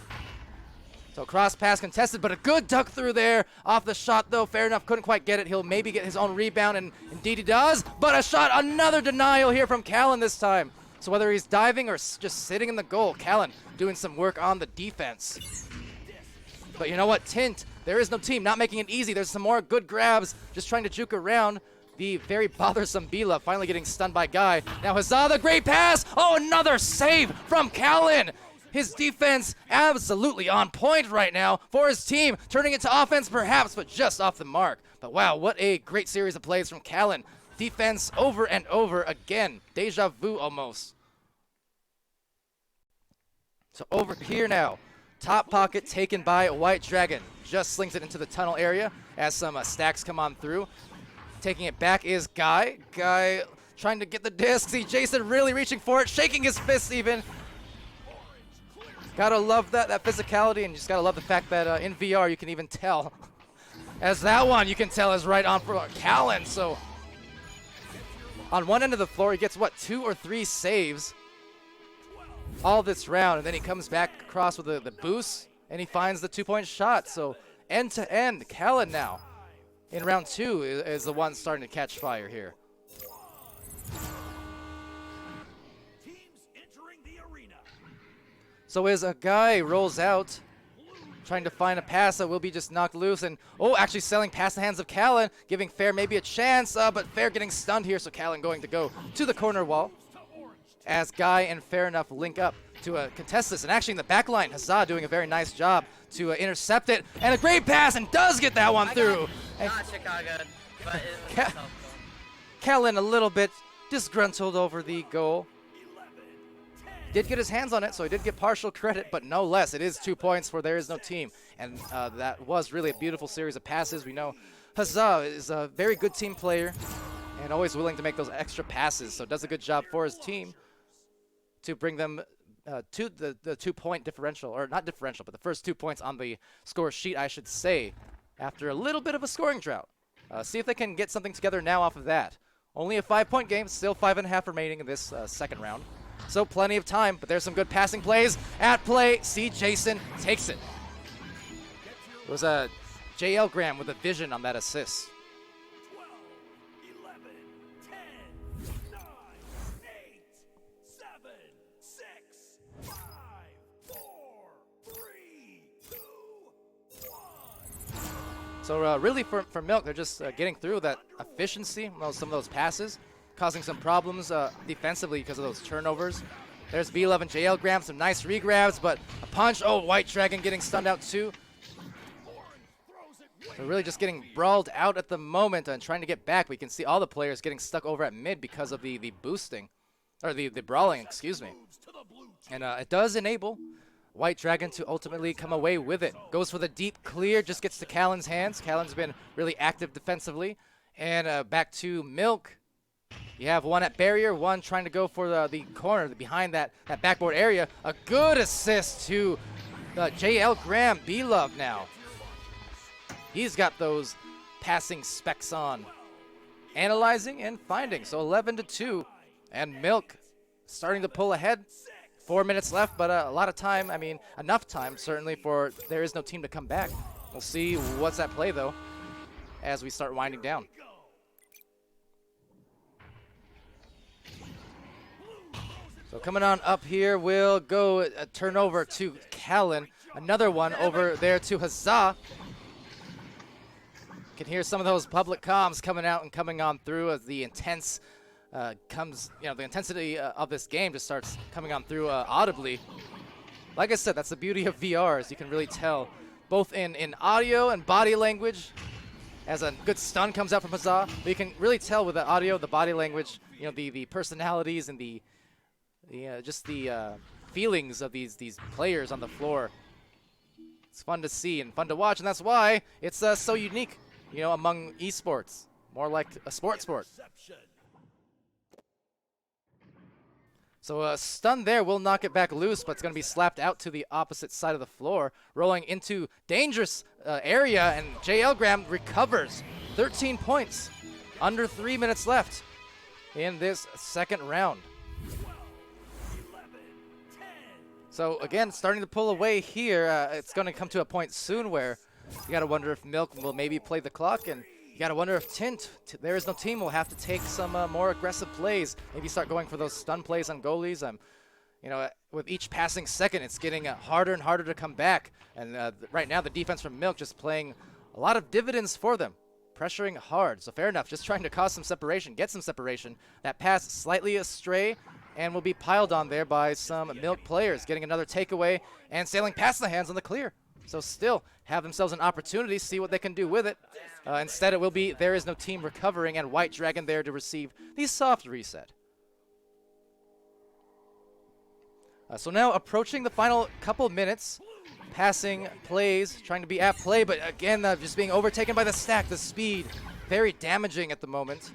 So cross pass contested, but a good duck through there. Off the shot, though, fair enough, couldn't quite get it. He'll maybe get his own rebound, and indeed he does. But a shot, another denial here from Callan this time. So whether he's diving or just sitting in the goal, Callan doing some work on the defense. But you know what, Tint, There Is No Team, not making it easy. There's some more good grabs, just trying to juke around. The very bothersome B-Love finally getting stunned by Guy. Now Huzzah, the great pass! Oh, another save from Callan! His defense absolutely on point right now for his team. Turning it to offense perhaps, but just off the mark. But wow, what a great series of plays from Callan. Defense over and over again. Deja vu almost. So over here now. Top pocket taken by White Dragon. Just slings it into the tunnel area as some stacks come on through. Taking it back is Guy. Guy trying to get the disc. See Jason really reaching for it, shaking his fist even. Gotta love that physicality, and you just gotta love the fact that in VR you can even tell. As that one you can tell is right on for Callan. So on one end of the floor he gets what, 2 or 3 saves all this round, and then he comes back across with the boost and he finds the 2-point shot. So end to end, Callan now in round 2 is the one starting to catch fire here. Teams entering the arena. So as a guy rolls out, trying to find a pass that will be just knocked loose, and actually selling past the hands of Callan, giving Fair maybe a chance, but Fair getting stunned here, so Callan going to go to the corner wall as Guy and Fair enough link up to contest this. And actually in the back line, Huzzah doing a very nice job to intercept it, and a great pass, and does get that one through. Not Chicago, but it was Ca- tough goal. Callan a little bit disgruntled over the goal. Did get his hands on it, so he did get partial credit, but no less. It is 2 points for There Is No Team, and that was really a beautiful series of passes. We know Huzzah is a very good team player and always willing to make those extra passes, so does a good job for his team to bring them to the 2-point differential, or not differential, but the first 2 points on the score sheet, I should say, after a little bit of a scoring drought. See if they can get something together now off of that. Only a 5-point game, still 5.5 remaining in this second round. So plenty of time, but there's some good passing plays at play. See, Jason takes it. It was a JL Graham with a vision on that assist. 12, 11, 10, 9, 8, 7, 6, 5, 4, 3, 2, 1. So really for Milk, they're just getting through that efficiency, some of those passes, causing some problems defensively because of those turnovers. There's V11 JL Graham, some nice regrabs, but a punch. Oh, White Dragon getting stunned out too. They're really just getting brawled out at the moment and trying to get back. We can see all the players getting stuck over at mid because of the boosting, or the brawling, excuse me. And it does enable White Dragon to ultimately come away with it. Goes for the deep clear, just gets to Callan's hands. Callan's been really active defensively. And back to Milk. You have one at barrier, one trying to go for the corner behind that backboard area. A good assist to JL Graham, B-Love now. He's got those passing specs on. Analyzing and finding, so 11-2. And Milk starting to pull ahead. 4 minutes left, but a lot of time, I mean, enough time certainly for There Is No Team to come back. We'll see what's at play though as we start winding down. So coming on up here, we'll go a turnover to Callan. Another one over there to Huzzah. Can hear some of those public comms coming out and coming on through as the intense the intensity of this game just starts coming on through audibly. Like I said, that's the beauty of VR, is you can really tell both in audio and body language. As a good stun comes out from Huzzah, but you can really tell with the audio, the body language, the personalities and the feelings of these players on the floor. It's fun to see and fun to watch, and that's why it's so unique, among esports. More like a sport. So a stun there will knock it back loose, but it's going to be slapped out to the opposite side of the floor, rolling into dangerous area, and JL Graham recovers 13 points. Under 3 minutes left in this second round. So again, starting to pull away here. It's going to come to a point soon where you got to wonder if Milk will maybe play the clock, and you got to wonder if Tint, There Is No Team, will have to take some more aggressive plays. Maybe start going for those stun plays on goalies. With each passing second, it's getting harder and harder to come back. And right now, the defense from Milk just playing a lot of dividends for them, pressuring hard. So fair enough, just trying to cause some separation, get some separation. That pass slightly astray, and will be piled on there by some Milk players, getting another takeaway and sailing past the hands on the clear. So still have themselves an opportunity, see what they can do with it. Instead, it will be There Is No Team recovering, and White Dragon there to receive the soft reset. So now approaching the final couple minutes, passing plays, trying to be at play, but again, just being overtaken by the stack, the speed, very damaging at the moment.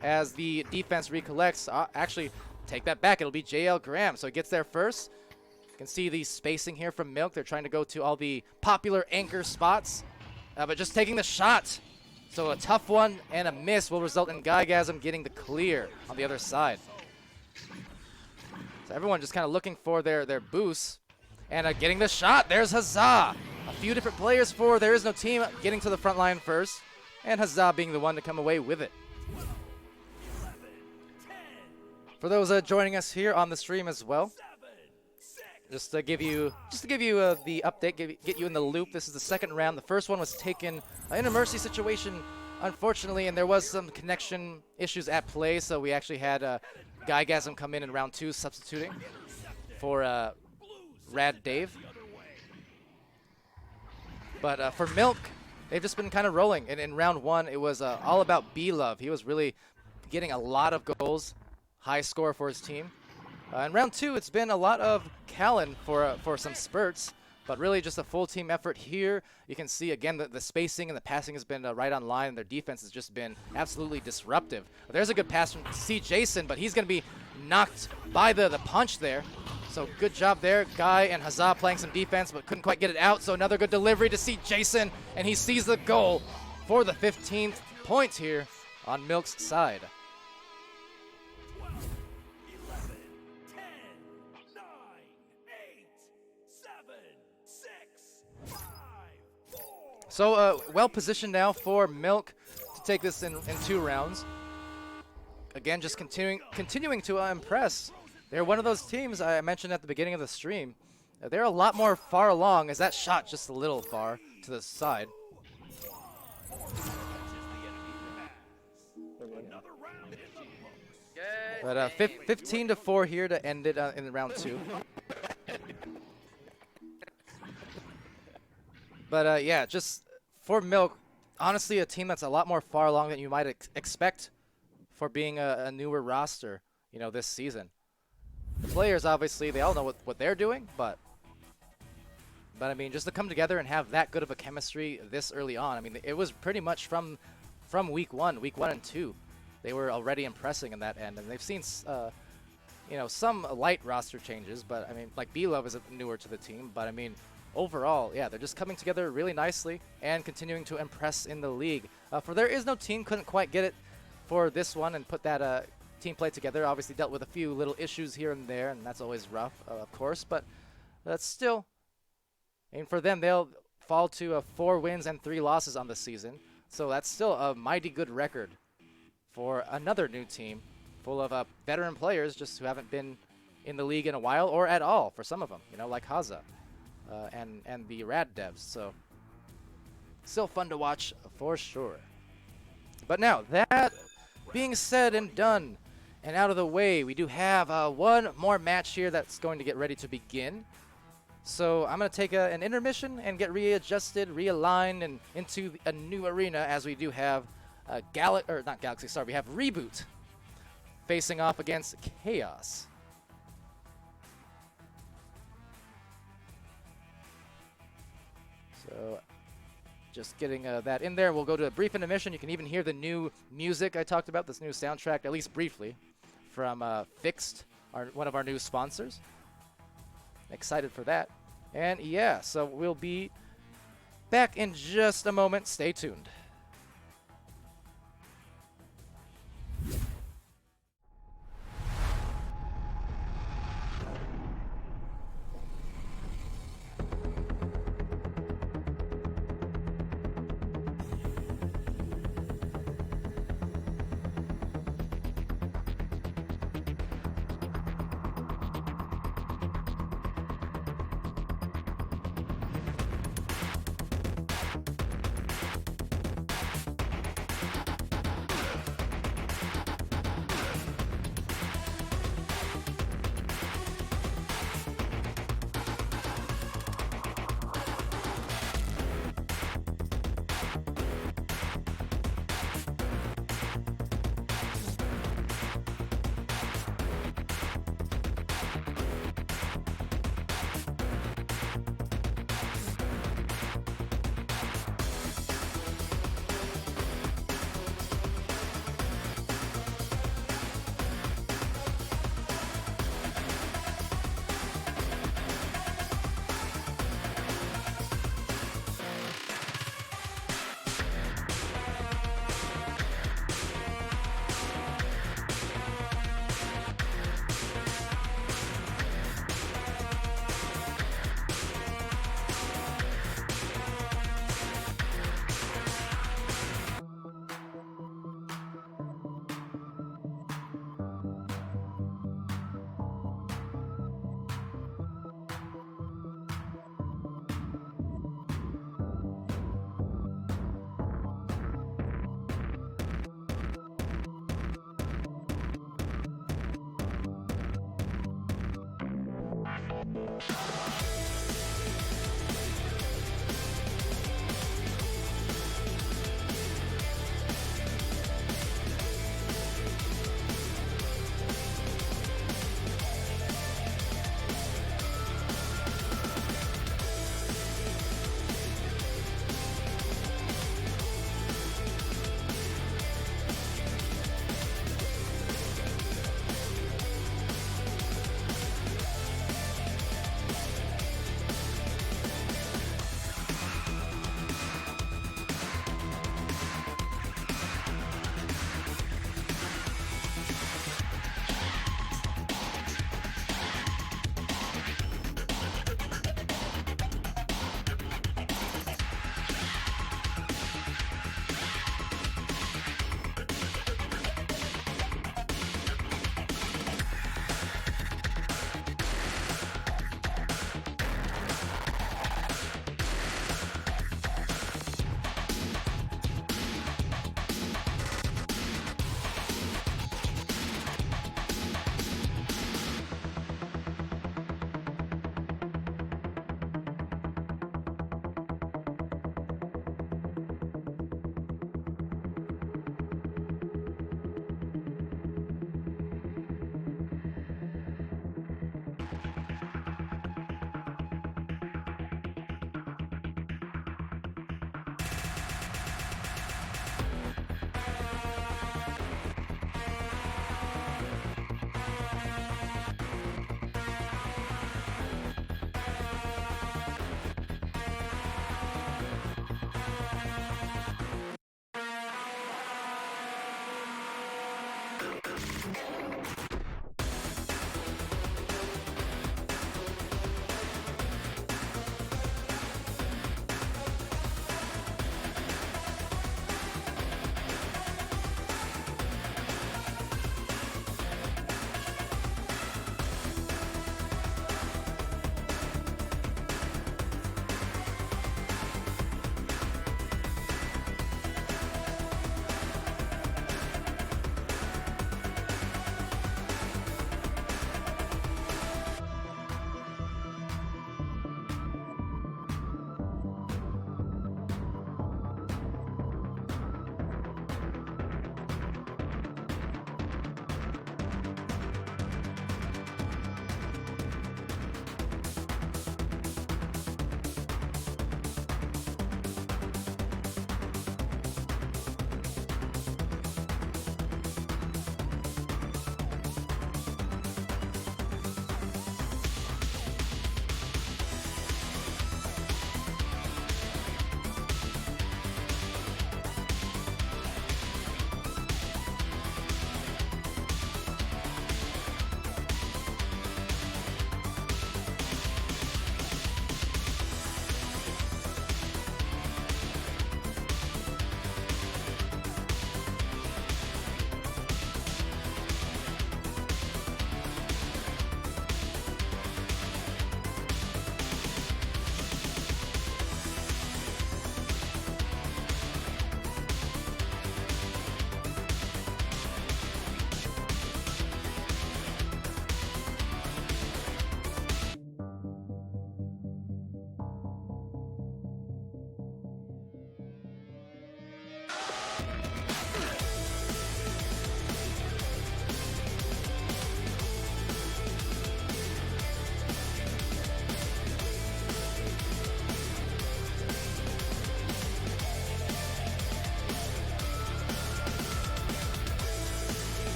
As the defense recollects, actually, take that back, it'll be JL Graham, so he gets there first. You can see the spacing here from Milk. They're trying to go to all the popular anchor spots, but just taking the shot. So a tough one and a miss will result in Guygasm getting the clear on the other side. So everyone just kind of looking for their boosts and getting the shot. There's Huzzah. a few different players for There Is No Team getting to the front line first, and Huzzah being the one to come away with it. For those joining us here on the stream as well, just to give you the update, get you in the loop. This is the second round. The first one was taken in a mercy situation, unfortunately, and there was some connection issues at play, so we actually had Guygasm come in round 2, substituting for Rad Dave. But for Milk, they've just been kind of rolling. And in round 1, it was all about B-Love. He was really getting a lot of goals, high score for his team. In round 2, it's been a lot of Callan for some spurts, but really just a full team effort here. You can see, again, the spacing and the passing has been right on line, and their defense has just been absolutely disruptive. There's a good pass from C. Jason, but he's going to be knocked by the punch there. So good job there. Guy and Huzzah playing some defense, but couldn't quite get it out. So another good delivery to C. Jason, and he sees the goal for the 15th point here on Milk's side. 12, 11, 10, 9, 8, 7, 6, 5, 4. So well positioned now for Milk to take this in 2 rounds. Again, just continuing to impress. They're one of those teams I mentioned at the beginning of the stream. They're a lot more far along, as that shot just a little far to the side. But 15-4 here to end it in round 2. But yeah, just for Milk, honestly, a team that's a lot more far along than you might expect for being a newer roster, you know, this season. The players, obviously, they all know what they're doing, but I mean, just to come together and have that good of a chemistry this early on, I mean, it was pretty much from week 1 and 2. They were already impressing in that end, and they've seen, you know, some light roster changes, but I mean, like B-Love is newer to the team, but I mean, overall, yeah, they're just coming together really nicely and continuing to impress in the league. For There Is No Team, couldn't quite get it for this one and put that team play together. Obviously dealt with a few little issues here and there, and that's always rough, of course, but that's still, and for them, they'll fall to 4 wins and 3 losses on the season, so that's still a mighty good record for another new team full of veteran players just who haven't been in the league in a while, or at all for some of them, you know, like Haza and the Rad Devs. So still fun to watch for sure. But now, that being said and done and out of the way, we do have one more match here that's going to get ready to begin. So I'm going to take an intermission and get readjusted, realigned, and into a new arena, as we do have we have Reboot facing off against Chaos. So just getting that in there. We'll go to a brief intermission. You can even hear the new music I talked about, this new soundtrack, at least briefly, from Fixed, one of our new sponsors. Excited for that. And yeah, so we'll be back in just a moment. Stay tuned.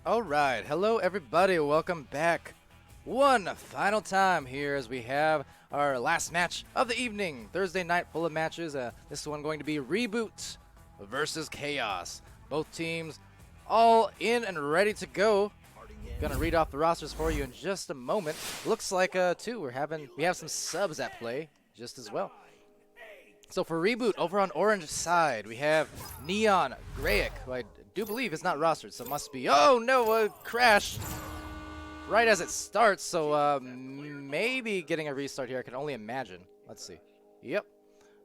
All right, hello everybody, welcome back one final time here as we have our last match of the evening. Thursday night full of matches. This one going to be Reboot versus Chaos. Both teams all in and ready to go. Gonna read off the rosters for you in just a moment. Looks like too we have some subs at play just as well. So for Reboot, over on orange side, we have Neon Grayek, who I do believe is not rostered, so must be, oh no, a crash right as it starts, so maybe getting a restart here, I can only imagine. Let's see. Yep,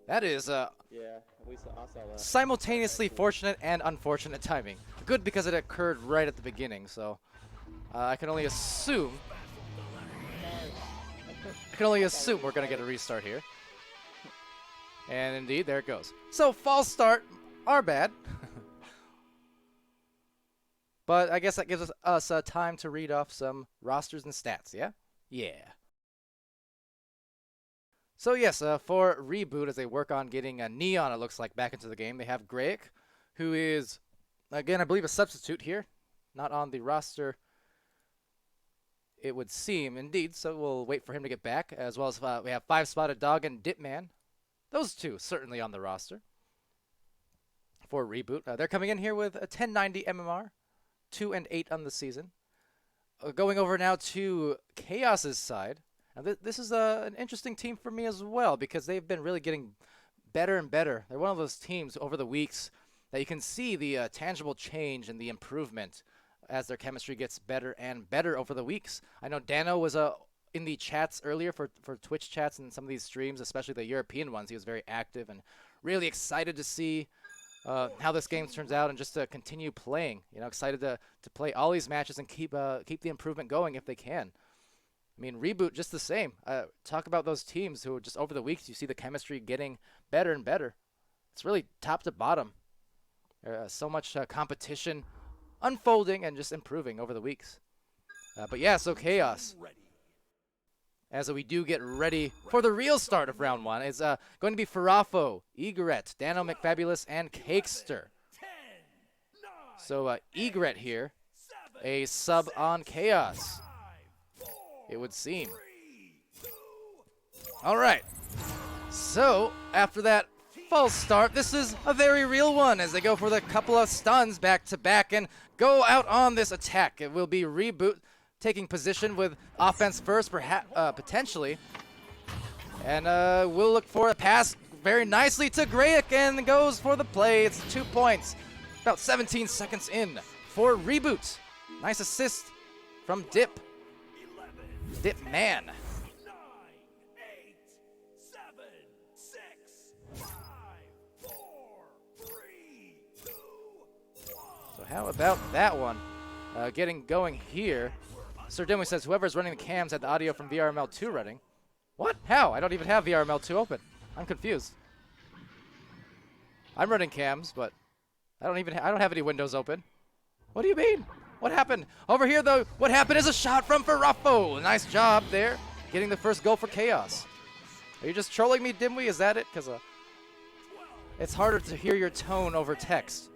that is Yeah, I saw that. simultaneously fortunate and unfortunate timing. Good because it occurred right at the beginning, so I can only assume we're gonna get a restart here. And indeed, there it goes. So false start, our bad. But I guess that gives us time to read off some rosters and stats, yeah? Yeah. So yes, for Reboot, as they work on getting Neon, it looks like, back into the game, they have Grayek, who is, again, I believe a substitute here. Not on the roster, it would seem, indeed, so we'll wait for him to get back, as well as we have 5-Spotted Dog and Dipman. Those two certainly on the roster for Reboot. They're coming in here with a 1090 MMR, 2-8 on the season. Going over now to Chaos's side. Now this is an interesting team for me as well because they've been really getting better and better. They're one of those teams over the weeks that you can see the tangible change and the improvement as their chemistry gets better and better over the weeks. I know Dano was in the chats earlier for Twitch chats and some of these streams, especially the European ones. He was very active and really excited to see how this game turns out and just to continue playing. You know, excited to play all these matches and keep the improvement going if they can. I mean, Reboot just the same. Talk about those teams who just over the weeks you see the chemistry getting better and better. It's really top to bottom. So much competition unfolding and just improving over the weeks. But yeah, so Chaos, as we do get ready for the real start of round one, it's going to be Farafo, Egret, Dano McFabulous, and Cakester. So Egret here, a sub on Chaos, it would seem. All right, so after that false start, this is a very real one as they go for the couple of stuns back to back and go out on this attack. It will be Reboot taking position with offense first, perhaps potentially. And we'll look for a pass very nicely to Grayek and goes for the play. It's 2 points. About 17 seconds in for Reboot. Nice assist from Dip. Dip man. So how about that one? Getting going here. Sir Dimwee says, whoever's running the cams had the audio from VRML 2 running. What? How? I don't even have VRML 2 open. I'm confused. I'm running cams, but I don't have any windows open. What do you mean? What happened? Over here, though, what happened is a shot from Farafo. Nice job there, getting the first goal for Chaos. Are you just trolling me, Dimwee? Is that it? Because it's harder to hear your tone over text.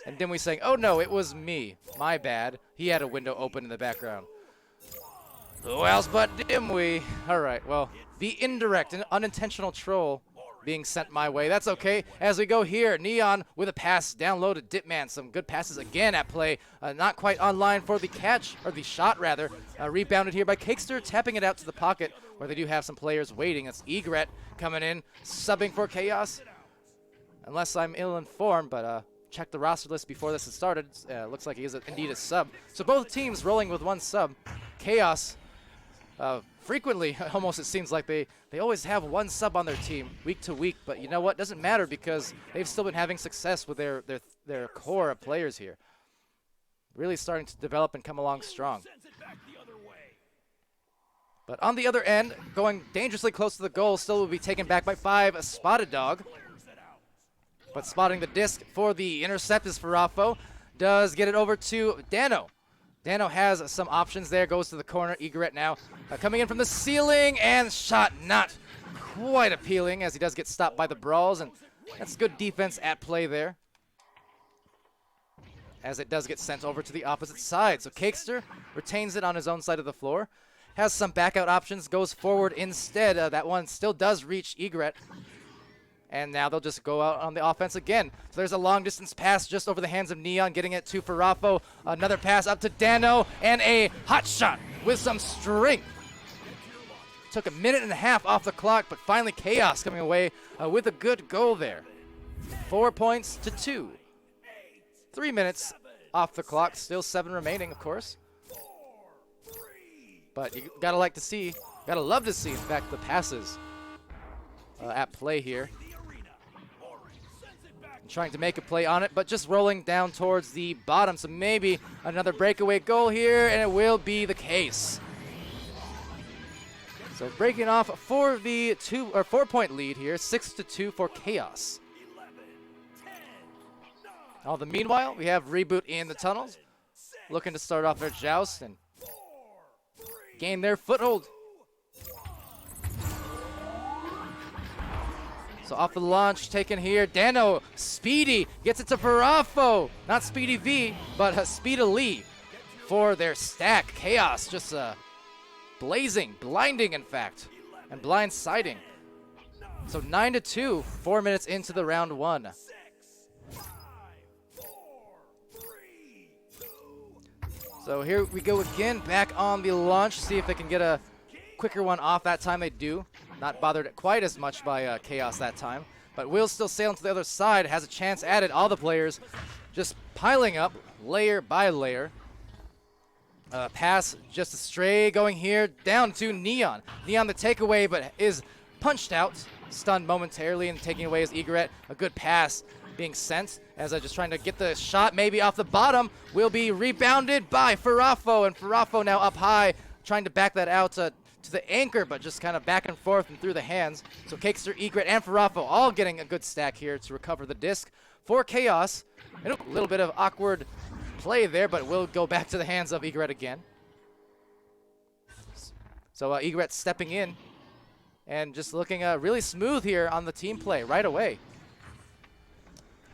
And Dimwee saying, oh no, it was me. My bad. He had a window open in the background. Who else but Dimwee? Alright, well, the indirect and unintentional troll being sent my way. That's okay. As we go here, Neon with a pass down low to Dipman. Some good passes again at play. Not quite online for the catch, or the shot rather. Rebounded here by Cakester, tapping it out to the pocket where they do have some players waiting. That's Egret coming in, subbing for Chaos. Unless I'm ill-informed, but check the roster list before this has started. Looks like he is indeed a sub. So both teams rolling with one sub. Chaos, frequently, almost it seems like they always have one sub on their team week to week. But you know what? Doesn't matter because they've still been having success with their core of players here. Really starting to develop and come along strong. But on the other end, going dangerously close to the goal, still will be taken back by 5-Spotted Dog. But spotting the disc for the intercept is Farafo. Does get it over to Dano. Dano has some options there. Goes to the corner. Egret now coming in from the ceiling. And shot not quite appealing as he does get stopped by the brawls. And that's good defense at play there. as it does get sent over to the opposite side. So Cakester retains it on his own side of the floor. Has some back out options, goes forward instead. That one still does reach Egret. And now they'll just go out on the offense again. So there's a long distance pass just over the hands of Neon, getting it to Farafo. Another pass up to Dano, and a hot shot with some strength. Took a minute and a half off the clock, but finally Chaos coming away with a good goal there. 4 points to 2. 3 minutes off the clock, still 7 remaining, of course. But you gotta love to see, in fact, the passes at play here. Trying to make a play on it, but just rolling down towards the bottom. So maybe another breakaway goal here, and it will be the case. So breaking off for the 4-point lead here, 6-2 for Chaos. All the meanwhile, we have Reboot in the tunnels, looking to start off their joust and gain their foothold. So off the launch, taken here. Dano, Speedy, gets it to Farafo. Not Speedy V, but Speedily for their stack. Chaos just blazing, blinding in fact, and blindsiding. So 9-2, 4 minutes into the round 1. So here we go again, back on the launch. See if they can get a quicker one off. That time they do. Not bothered quite as much by Chaos that time. But will still sail to the other side. Has a chance at it. All the players just piling up layer by layer. Pass just astray going here down to Neon. Neon the takeaway, but is punched out. Stunned momentarily and taking away his Egret. A good pass being sent as just trying to get the shot maybe off the bottom. Will be rebounded by Farafo. And Farafo now up high trying to back that out to the anchor, but just kind of back and forth and through the hands. So Cakester, Egret, and Farafo all getting a good stack here to recover the disc for Chaos. And a little bit of awkward play there, but will go back to the hands of Egret again. So Egret stepping in and just looking really smooth here on the team play right away.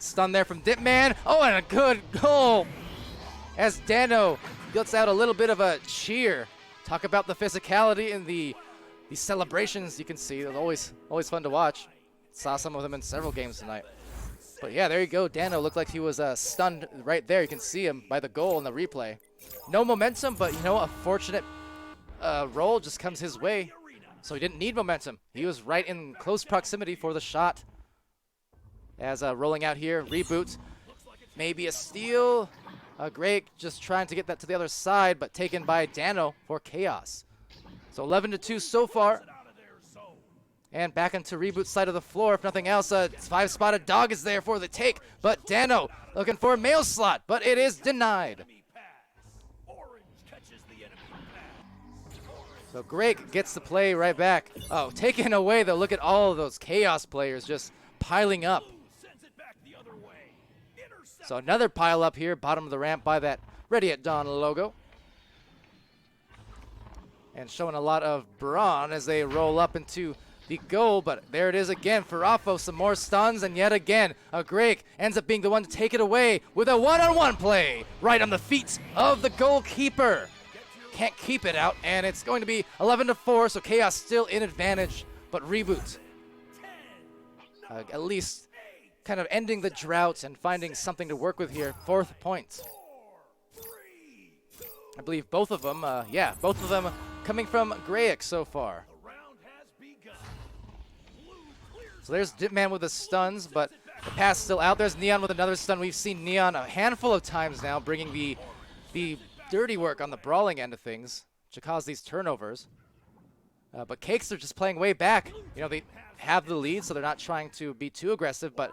Stun there from Dipman. Oh, and a good goal as Dano gets out a little bit of a cheer. Talk about the physicality and the celebrations you can see. They're always fun to watch. Saw some of them in several games tonight. But yeah, there you go. Dano looked like he was stunned right there. You can see him by the goal in the replay. No momentum, but you know, a fortunate roll just comes his way. So he didn't need momentum. He was right in close proximity for the shot. As rolling out here, Reboot. Maybe a steal. Greg just trying to get that to the other side, but taken by Dano for Chaos. So 11-2 so far. And back into Reboot's side of the floor. If nothing else, a 5-spotted dog is there for the take. But Dano looking for a mail slot, but it is denied. So Greg gets the play right back. Oh, taken away though. Look at all of those Chaos players just piling up. So another pile up here, bottom of the ramp by that Ready at Dawn logo. And showing a lot of brawn as they roll up into the goal, but there it is again. Farafo, some more stuns, and yet again, Greg ends up being the one to take it away with a one-on-one play right on the feet of the goalkeeper. Can't keep it out, and it's going to be 11-4, so Chaos still in advantage, but Reboot at least kind of ending the drought and finding something to work with here. 4th point. I believe both of them, both of them coming from Grayek so far. So there's Dipman with the stuns, but the pass still out. There's Neon with another stun. We've seen Neon a handful of times now, bringing the dirty work on the brawling end of things to cause these turnovers. But Cakes are just playing way back. You know, they have the lead, so they're not trying to be too aggressive. But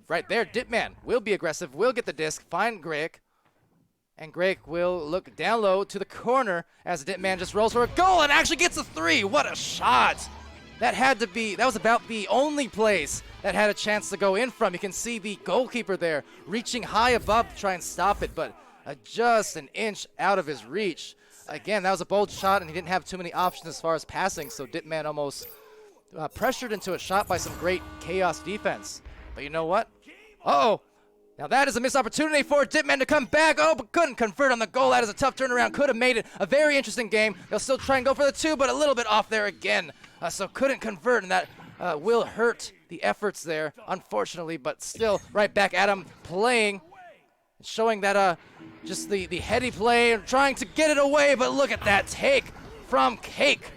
right there, Dipman will be aggressive, will get the disc, find Greg. And Greg will look down low to the corner as Dipman just rolls for a goal and actually gets a 3. What a shot! That was about the only place that had a chance to go in from. You can see the goalkeeper there reaching high above to try and stop it, but just an inch out of his reach. Again, that was a bold shot, and he didn't have too many options as far as passing, so Dipman almost pressured into a shot by some great Chaos defense. But you know what? Uh-oh! Now that is a missed opportunity for Dipman to come back. Oh, but couldn't convert on the goal. That is a tough turnaround. Could have made it a very interesting game. They'll still try and go for the 2, but a little bit off there again. So couldn't convert, and that will hurt the efforts there, unfortunately, but still right back at him playing, showing that just the heady play and trying to get it away, but look at that take from Cake.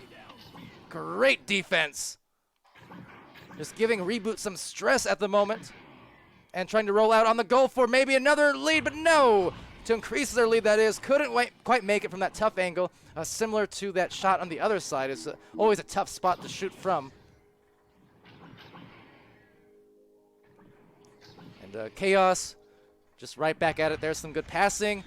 Great defense. Just giving Reboot some stress at the moment and trying to roll out on the goal for maybe another lead, but no! To increase their lead, that is. Couldn't quite make it from that tough angle. Similar to that shot on the other side. It's always a tough spot to shoot from. And Chaos just right back at it. There's some good passing.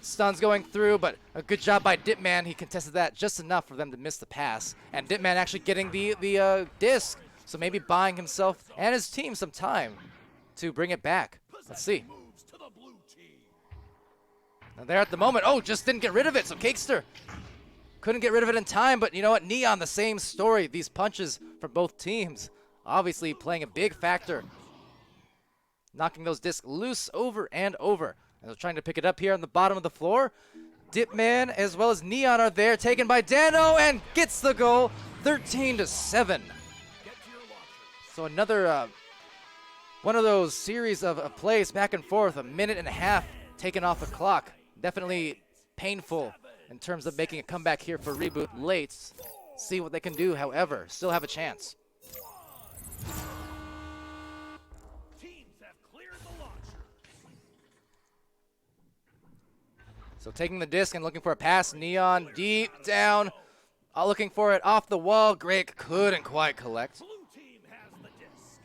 Stuns going through, but a good job by Dipman. He contested that just enough for them to miss the pass. And Dipman actually getting the disc, so maybe buying himself and his team some time to bring it back. Let's see. Now there at the moment, oh, just didn't get rid of it, so Cakester couldn't get rid of it in time, but you know what, Neon, the same story. These punches from both teams obviously playing a big factor. Knocking those discs loose over and over. And they're trying to pick it up here on the bottom of the floor. Dipman as well as Neon are there, taken by Dano, and gets the goal, 13-7. So another one of those series of plays back and forth, a minute and a half taken off the clock. Definitely painful in terms of making a comeback here for Reboot late. See what they can do, however, still have a chance. So taking the disc and looking for a pass. Neon deep down, looking for it off the wall. Greg couldn't quite collect.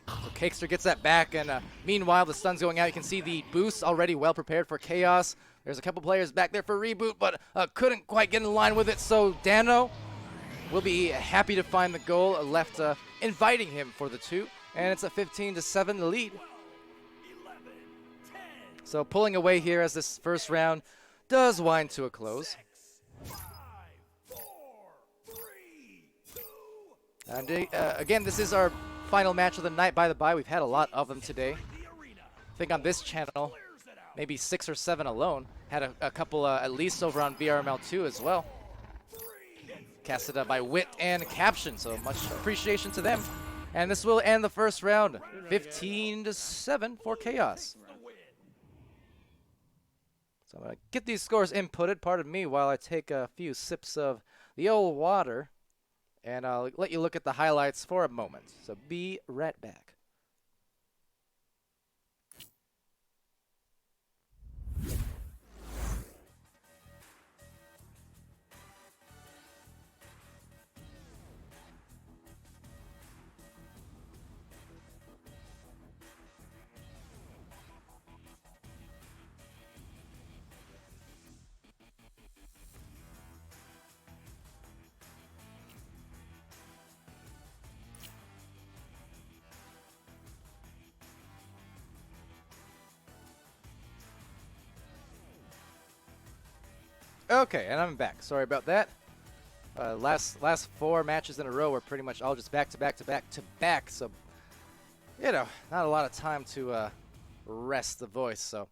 So Cakester gets that back, and meanwhile the stun's going out. You can see the boost already well prepared for Chaos. There's a couple players back there for Reboot, but couldn't quite get in line with it. So Dano will be happy to find the goal, left inviting him for the 2, and it's a 15-7 lead. So pulling away here as this first round does wind to a close. 6, 5, 4, 3, 2, And again, this is our final match of the night by the by. We've had a lot of them today. I think on this channel, maybe 6 or 7 alone. Had a couple at least over on VRML 2 as well. Casted by Wit and Caption, so much appreciation to them. And this will end the first round, 15-7 for Chaos. So I'm going to get these scores inputted, pardon me, while I take a few sips of the old water. And I'll let you look at the highlights for a moment. So be right back. Okay, and I'm back. Sorry about that. Last 4 matches in a row were pretty much all just back to back to back to back. So, you know, not a lot of time to rest the voice. So,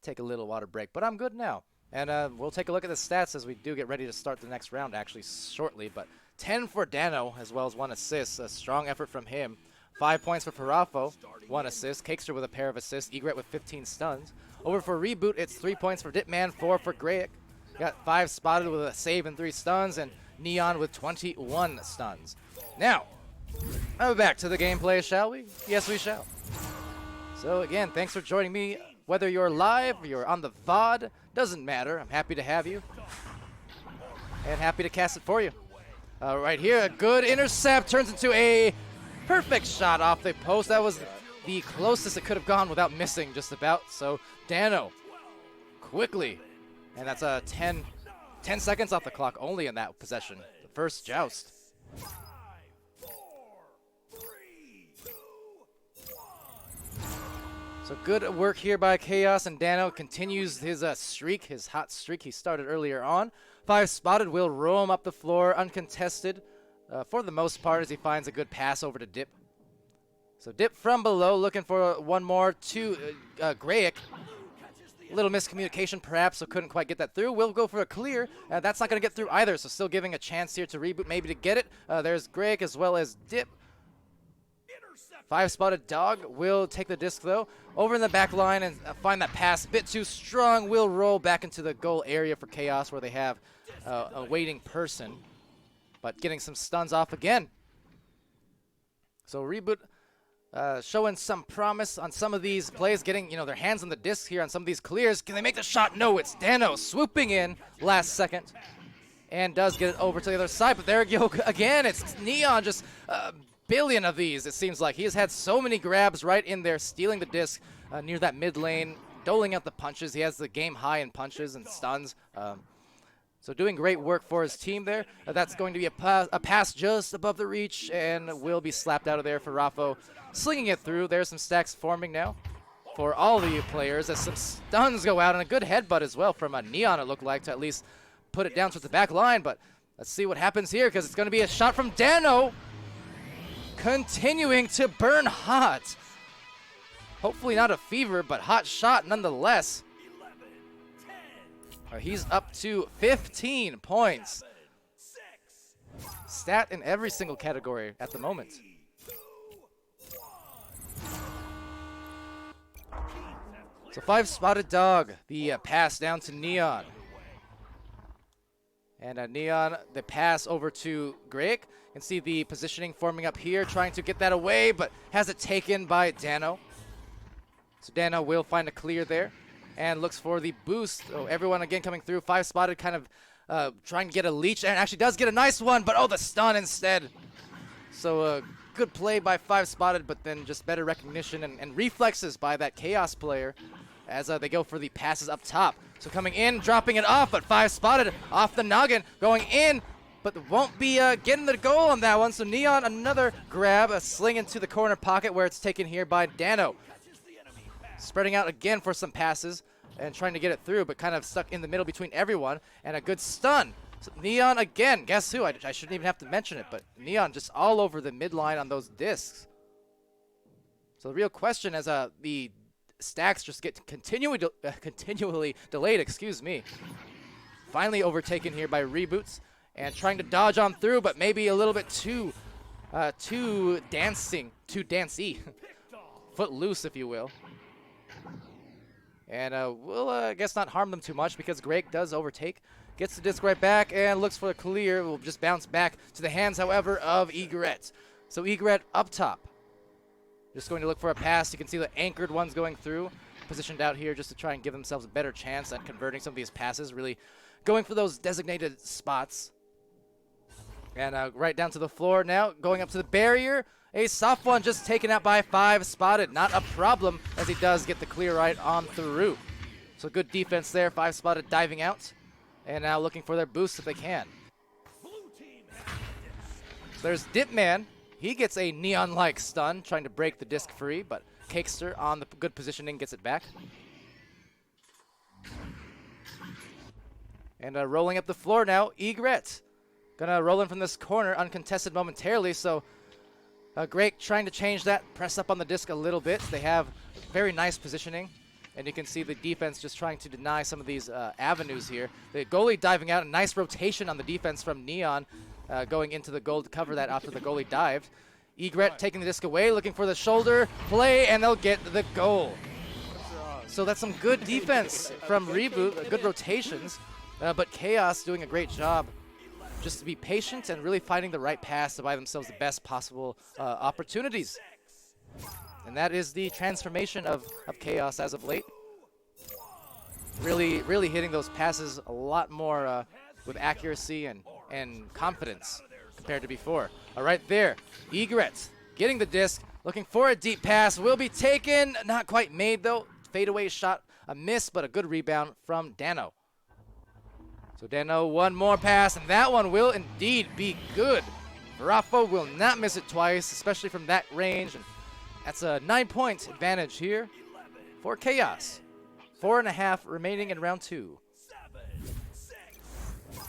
take a little water break. But I'm good now. And we'll take a look at the stats as we do get ready to start the next round actually shortly. But 10 for Dano as well as 1 assist. A strong effort from him. 5 points for Parafo, 1 assist. Cakester with a pair of assists. Egret with 15 stuns. Over for Reboot, it's 3 points for Dipman, 4 for Grayek. Got 5 spotted with a save and 3 stuns, and Neon with 21 stuns. Now, back to the gameplay, shall we? Yes, we shall. So again, thanks for joining me. Whether you're live or you're on the VOD, doesn't matter. I'm happy to have you. And happy to cast it for you. Right here, a good intercept turns into a perfect shot off the post. That was the closest it could have gone without missing just about. So Dano, quickly. And that's 10 seconds off the clock only in that possession. The first joust. 5, 4, 3, 2, 1. So good work here by Chaos, and Dano continues his streak, his hot streak he started earlier on. 5 spotted, will roam up the floor uncontested for the most part as he finds a good pass over to Dip. So dip from below, looking for one more to Grayek. A little miscommunication perhaps, so couldn't quite get that through. We'll go for a clear. That's not going to get through either, so still giving a chance here to reboot, maybe to get it. There's Grayek as well as Dip. 5-spotted Dog will take the disc though. Over in the back line and find that pass. A bit too strong. Will roll back into the goal area for Chaos where they have a waiting person. But getting some stuns off again. So reboot showing some promise on some of these plays, getting their hands on the disc here on some of these clears. Can they make the shot? No, it's Dano swooping in last second and does get it over to the other side. But there you go again. It's Neon, just a billion of these, it seems like. He has had so many grabs right in there, stealing the disc near that mid lane, doling out the punches. He has the game high in punches and stuns. So doing great work for his team there. That's going to be a pass just above the reach and will be slapped out of there for Raffo. Slinging it through. There's some stacks forming now for all the players as some stuns go out and a good headbutt as well from a Neon, it looked like, to at least put it down towards the back line. But let's see what happens here because it's going to be a shot from Dano. Continuing to burn hot. Hopefully not a fever, but hot shot nonetheless. He's up to 15 points. Stat in every single category at the moment. So 5-spotted Dog, the pass down to Neon. And Neon, the pass over to Grayek. You can see the positioning forming up here, trying to get that away, but has it taken by Dano. So Dano will find a clear there and looks for the boost. Oh, everyone again coming through. 5-spotted, kind of trying to get a leech, and actually does get a nice one, but oh, the stun instead. So good play by 5-spotted, but then just better recognition and reflexes by that Chaos player as they go for the passes up top. So coming in, dropping it off, but 5-spotted off the noggin, going in, but won't be getting the goal on that one. So Neon, another grab, a sling into the corner pocket where it's taken here by Dano. Spreading out again for some passes and trying to get it through, but kind of stuck in the middle between everyone, and a good stun. So Neon again, guess who? I shouldn't even have to mention it, but Neon just all over the midline on those discs. So the real question is the stacks just get continually delayed, excuse me. Finally overtaken here by reboots and trying to dodge on through, but maybe a little bit too dancey. Foot loose, if you will. And we'll, I guess, not harm them too much because Greg does overtake. Gets the disc right back and looks for a clear. Will just bounce back to the hands, however, of Egret. So Egret up top. Just going to look for a pass. You can see the anchored ones going through. Positioned out here just to try and give themselves a better chance at converting some of these passes. Really going for those designated spots. And right down to the floor now. Going up to the barrier. A soft one just taken out by 5-spotted. Not a problem as he does get the clear right on through. So good defense there. 5-spotted diving out. And now looking for their boost if they can. So there's Dipman. He gets a Neon-like stun, trying to break the disc free, but Cakester on the good positioning gets it back. And rolling up the floor now, Egret. Gonna roll in from this corner, uncontested momentarily, so Greg trying to change that, press up on the disc a little bit. They have very nice positioning, and you can see the defense just trying to deny some of these avenues here. The goalie diving out, a nice rotation on the defense from Neon, going into the goal to cover that after the goalie dived. Egret taking the disc away, looking for the shoulder play, and they'll get the goal. So that's some good defense from Reboot, good rotations, but Chaos doing a great job just to be patient and really finding the right pass to buy themselves the best possible opportunities. And that is the transformation of Chaos as of late. Really hitting those passes a lot more with accuracy and confidence compared to before. Right there, Egret getting the disc, looking for a deep pass, will be taken, not quite made though. Fadeaway shot, a miss, but a good rebound from Dano. So Dano, one more pass, and that one will indeed be good. Raffo will not miss it twice, especially from that range. And that's a 9-point advantage here for Chaos. 4.5 remaining in round 2. 7, 6, 5,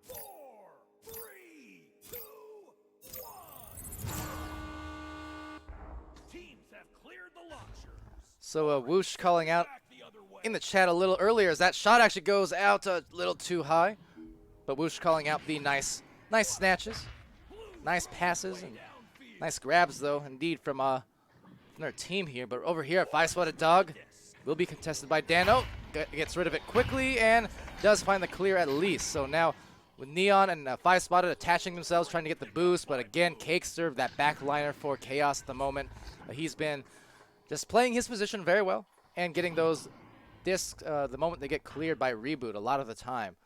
4, 3, 2, 1. So Whoosh calling out in the chat a little earlier as that shot actually goes out a little too high. But Whoosh calling out the nice snatches, nice passes, and nice grabs though, indeed, from their team here. But over here, 5-spotted dog will be contested by Dano. Gets rid of it quickly and does find the clear at least. So now with Neon and 5-spotted attaching themselves, trying to get the boost. But again, Cakester, that backliner for Chaos at the moment. He's been just playing his position very well and getting those discs the moment they get cleared by Reboot a lot of the time.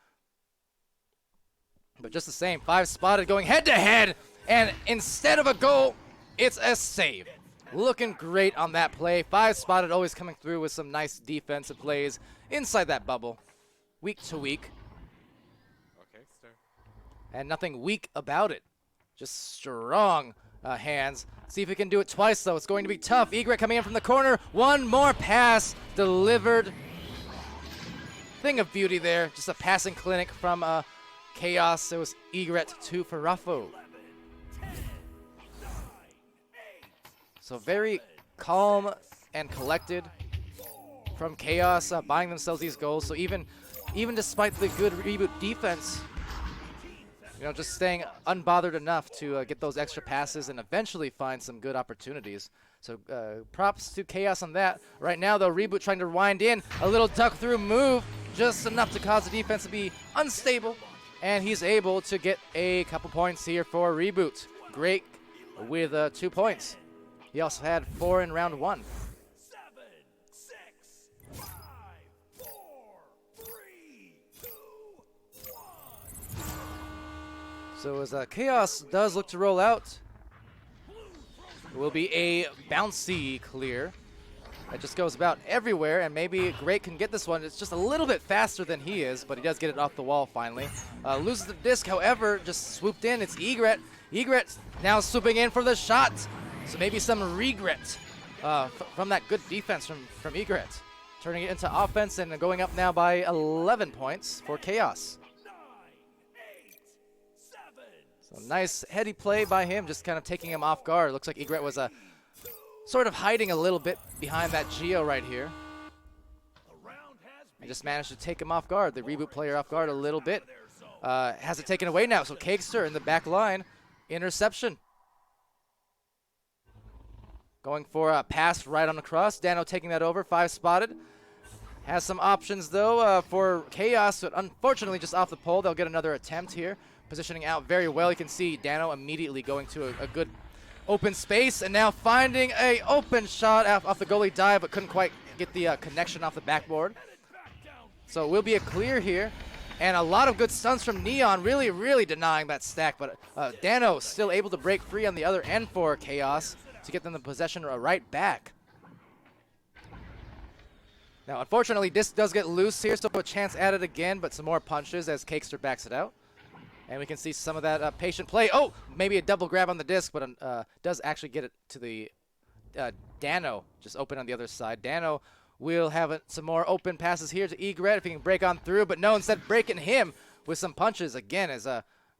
But just the same, 5-spotted going head-to-head, and instead of a goal, it's a save. Looking great on that play. 5-spotted always coming through with some nice defensive plays inside that bubble, week to week. Okay, sir. And nothing weak about it. Just strong hands. See if he can do it twice, though. It's going to be tough. Egret coming in from the corner. One more pass delivered. Thing of beauty there. Just a passing clinic from Chaos. It was Egret to Farafo. So very calm and collected from Chaos, buying themselves these goals. So even despite the good Reboot defense, you know, just staying unbothered enough to get those extra passes and eventually find some good opportunities. So props to Chaos on that. Right now, though, Reboot trying to wind in. A little duck through move, just enough to cause the defense to be unstable. And he's able to get a couple points here for Reboot. Great with 2 points. He also had 4 in round 1. 7, 6, 5, 4, 3, 2, 1. So as Chaos does look to roll out, it will be a bouncy clear. That just goes about everywhere, and maybe Great can get this one. It's just a little bit faster than he is, but he does get it off the wall finally. Loses the disc, however, just swooped in. It's Egret. Egret now swooping in for the shot. So maybe some regret from that good defense from Egret. Turning it into offense and going up now by 11 points for Chaos. 9, 8, 7. So nice heady play by him, just kind of taking him off guard. Looks like Egret was sort of hiding a little bit behind that Geo right here. And just managed to take him off guard, the Reboot player off guard a little bit. Has it taken away now, so Cakester in the back line. Interception. Going for a pass right on the cross. Dano taking that over, 5-spotted. Has some options, though, for Chaos, but unfortunately just off the pole. They'll get another attempt here. Positioning out very well. You can see Dano immediately going to a good open space, and now finding a open shot off the goalie dive, but couldn't quite get the connection off the backboard. So it will be a clear here, and a lot of good stunts from Neon, really denying that stack, but Dano still able to break free on the other end for Chaos to get them the possession right back. Now, unfortunately, this does get loose here, so a chance added again, but some more punches as Cakester backs it out. And we can see some of that patient play. Oh, maybe a double grab on the disc, but does actually get it to the Dano, just open on the other side. Dano will have some more open passes here to Egret if he can break on through, but no, instead breaking him with some punches again as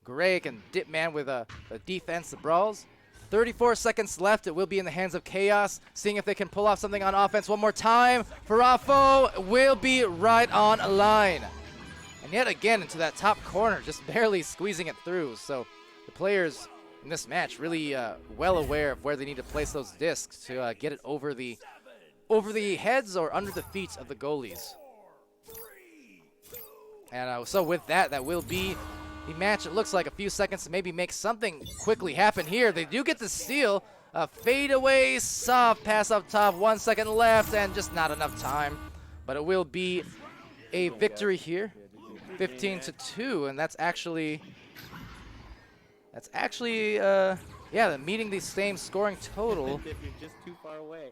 Gray can dip man with the defense, the brawls. 34 seconds left. It will be in the hands of Chaos, seeing if they can pull off something on offense one more time. Farafo will be right on line. And yet again into that top corner, just barely squeezing it through. So the players in this match really well aware of where they need to place those discs to get it over the heads or under the feet of the goalies. And so with that, that will be the match. It looks like a few seconds to maybe make something quickly happen here. They do get the steal. Fade away, soft pass up top, 1 second left, and just not enough time. But it will be a victory here. 15-2, and that's actually yeah, meeting the same scoring total You're just too far away.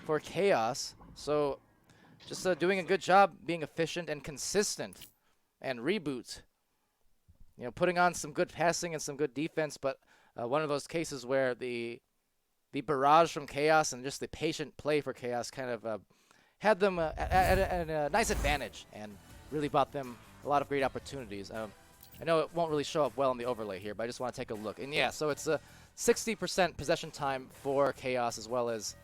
for Chaos. So just doing a good job being efficient and consistent. And Reboot, you know, putting on some good passing and some good defense, but one of those cases where the barrage from Chaos and just the patient play for Chaos kind of had them at a nice advantage and really bought them a lot of great opportunities. I know it won't really show up well in the overlay here, but I just want to take a look. And yeah, so it's a 60% possession time for Chaos as well as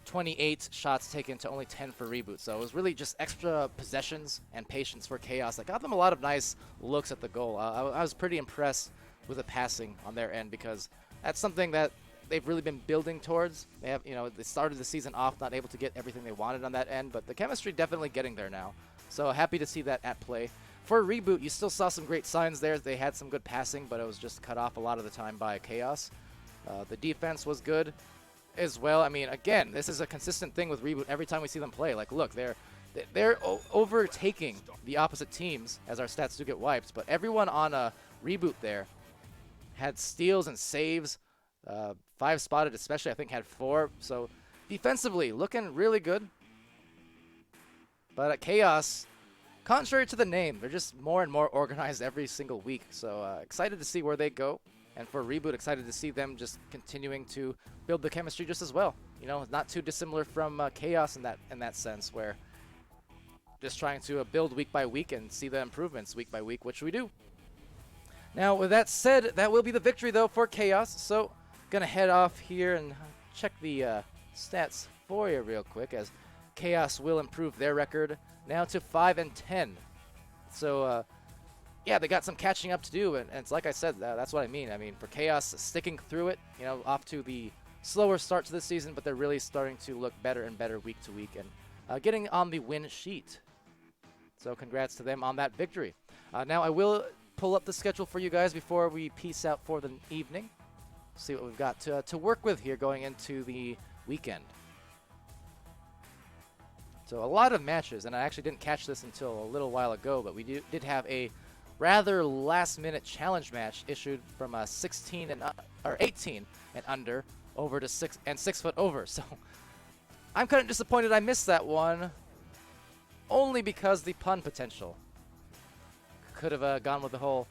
28 shots taken to only 10 for Reboot. So it was really just extra possessions and patience for Chaos that got them a lot of nice looks at the goal. I was pretty impressed with the passing on their end because that's something that they've really been building towards. They have, they started the season off not able to get everything they wanted on that end, but the chemistry definitely getting there now. So happy to see that at play. For Reboot, you still saw some great signs there. They had some good passing, but it was just cut off a lot of the time by Chaos. The defense was good as well. I mean, again, this is a consistent thing with Reboot every time we see them play. Like, look, they're overtaking the opposite teams as our stats do get wiped, but everyone on a Reboot there had steals and saves. 5 spotted especially, I think, had 4. So defensively, looking really good. But at Chaos, contrary to the name, they're just more and more organized every single week. So excited to see where they go. And for Reboot, excited to see them just continuing to build the chemistry just as well. Not too dissimilar from Chaos in that sense, where just trying to build week by week and see the improvements week by week, which we do. Now, with that said, that will be the victory, though, for Chaos. So gonna head off here and check the stats for you real quick, as Chaos will improve their record now to 5-10. So yeah, they got some catching up to do, and it's like I said, that's what I mean. I mean, for Chaos, sticking through it, off to the slower start to the season, but they're really starting to look better and better week to week, and getting on the win sheet. So congrats to them on that victory. Now I will pull up the schedule for you guys before we peace out for the evening. See what we've got to work with here going into the weekend. So a lot of matches, and I actually didn't catch this until a little while ago, but we did have a rather last-minute challenge match issued from 18 and under over to 6 foot over. So I'm kind of disappointed I missed that one, only because the pun potential could have gone with the whole,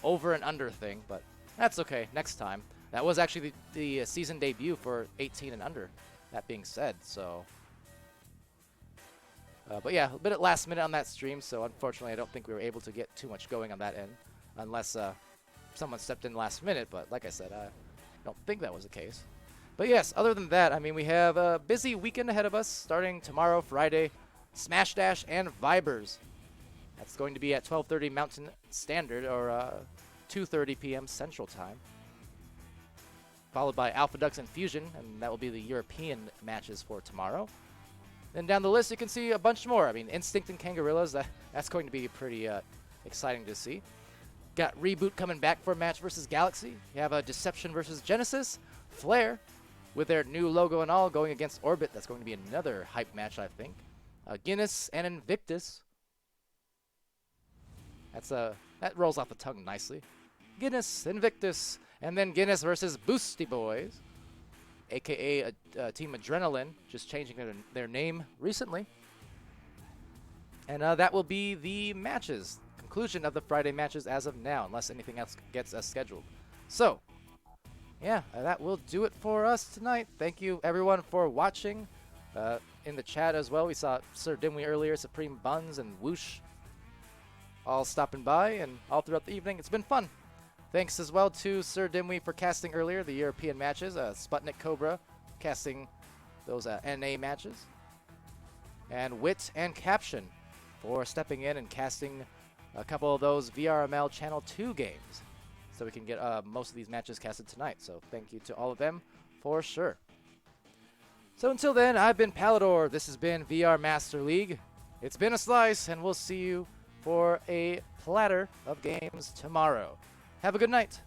over and under thing, but that's okay. Next time. That was actually the season debut for 18 and under. That being said, so. But yeah, a bit at last minute on that stream, so unfortunately I don't think we were able to get too much going on that end, unless someone stepped in last minute, but like I said, I don't think that was the case. But yes, other than that, I mean, we have a busy weekend ahead of us, starting tomorrow, Friday, Smash Dash and Vibers. That's going to be at 12:30 Mountain Standard, or 2:30 p.m. Central Time, followed by Alpha Ducks and Fusion, and that will be the European matches for tomorrow. Then down the list, you can see a bunch more. I mean, Instinct and Kangarillas, that's going to be pretty exciting to see. Got Reboot coming back for a match versus Galaxy. You have a Deception versus Genesis. Flare, with their new logo and all, going against Orbit. That's going to be another hype match, I think. Guinness and Invictus. That rolls off the tongue nicely. Guinness, Invictus, and then Guinness versus Boosty Boys, a.k.a. Team Adrenaline, just changing their name recently. And that will be the matches. Conclusion of the Friday matches as of now, unless anything else gets scheduled. So, yeah, that will do it for us tonight. Thank you, everyone, for watching. In the chat as well, we saw Sir Dimwee earlier, Supreme Buns, and Whoosh all stopping by, and all throughout the evening. It's been fun. Thanks as well to Sir Dimwee for casting earlier the European matches, Sputnik Cobra casting those NA matches, and Wit and Caption for stepping in and casting a couple of those VRML Channel 2 games, so we can get most of these matches casted tonight. So thank you to all of them for sure. So until then, I've been Palidore. This has been VR Master League. It's been a slice, and we'll see you for a platter of games tomorrow. Have a good night.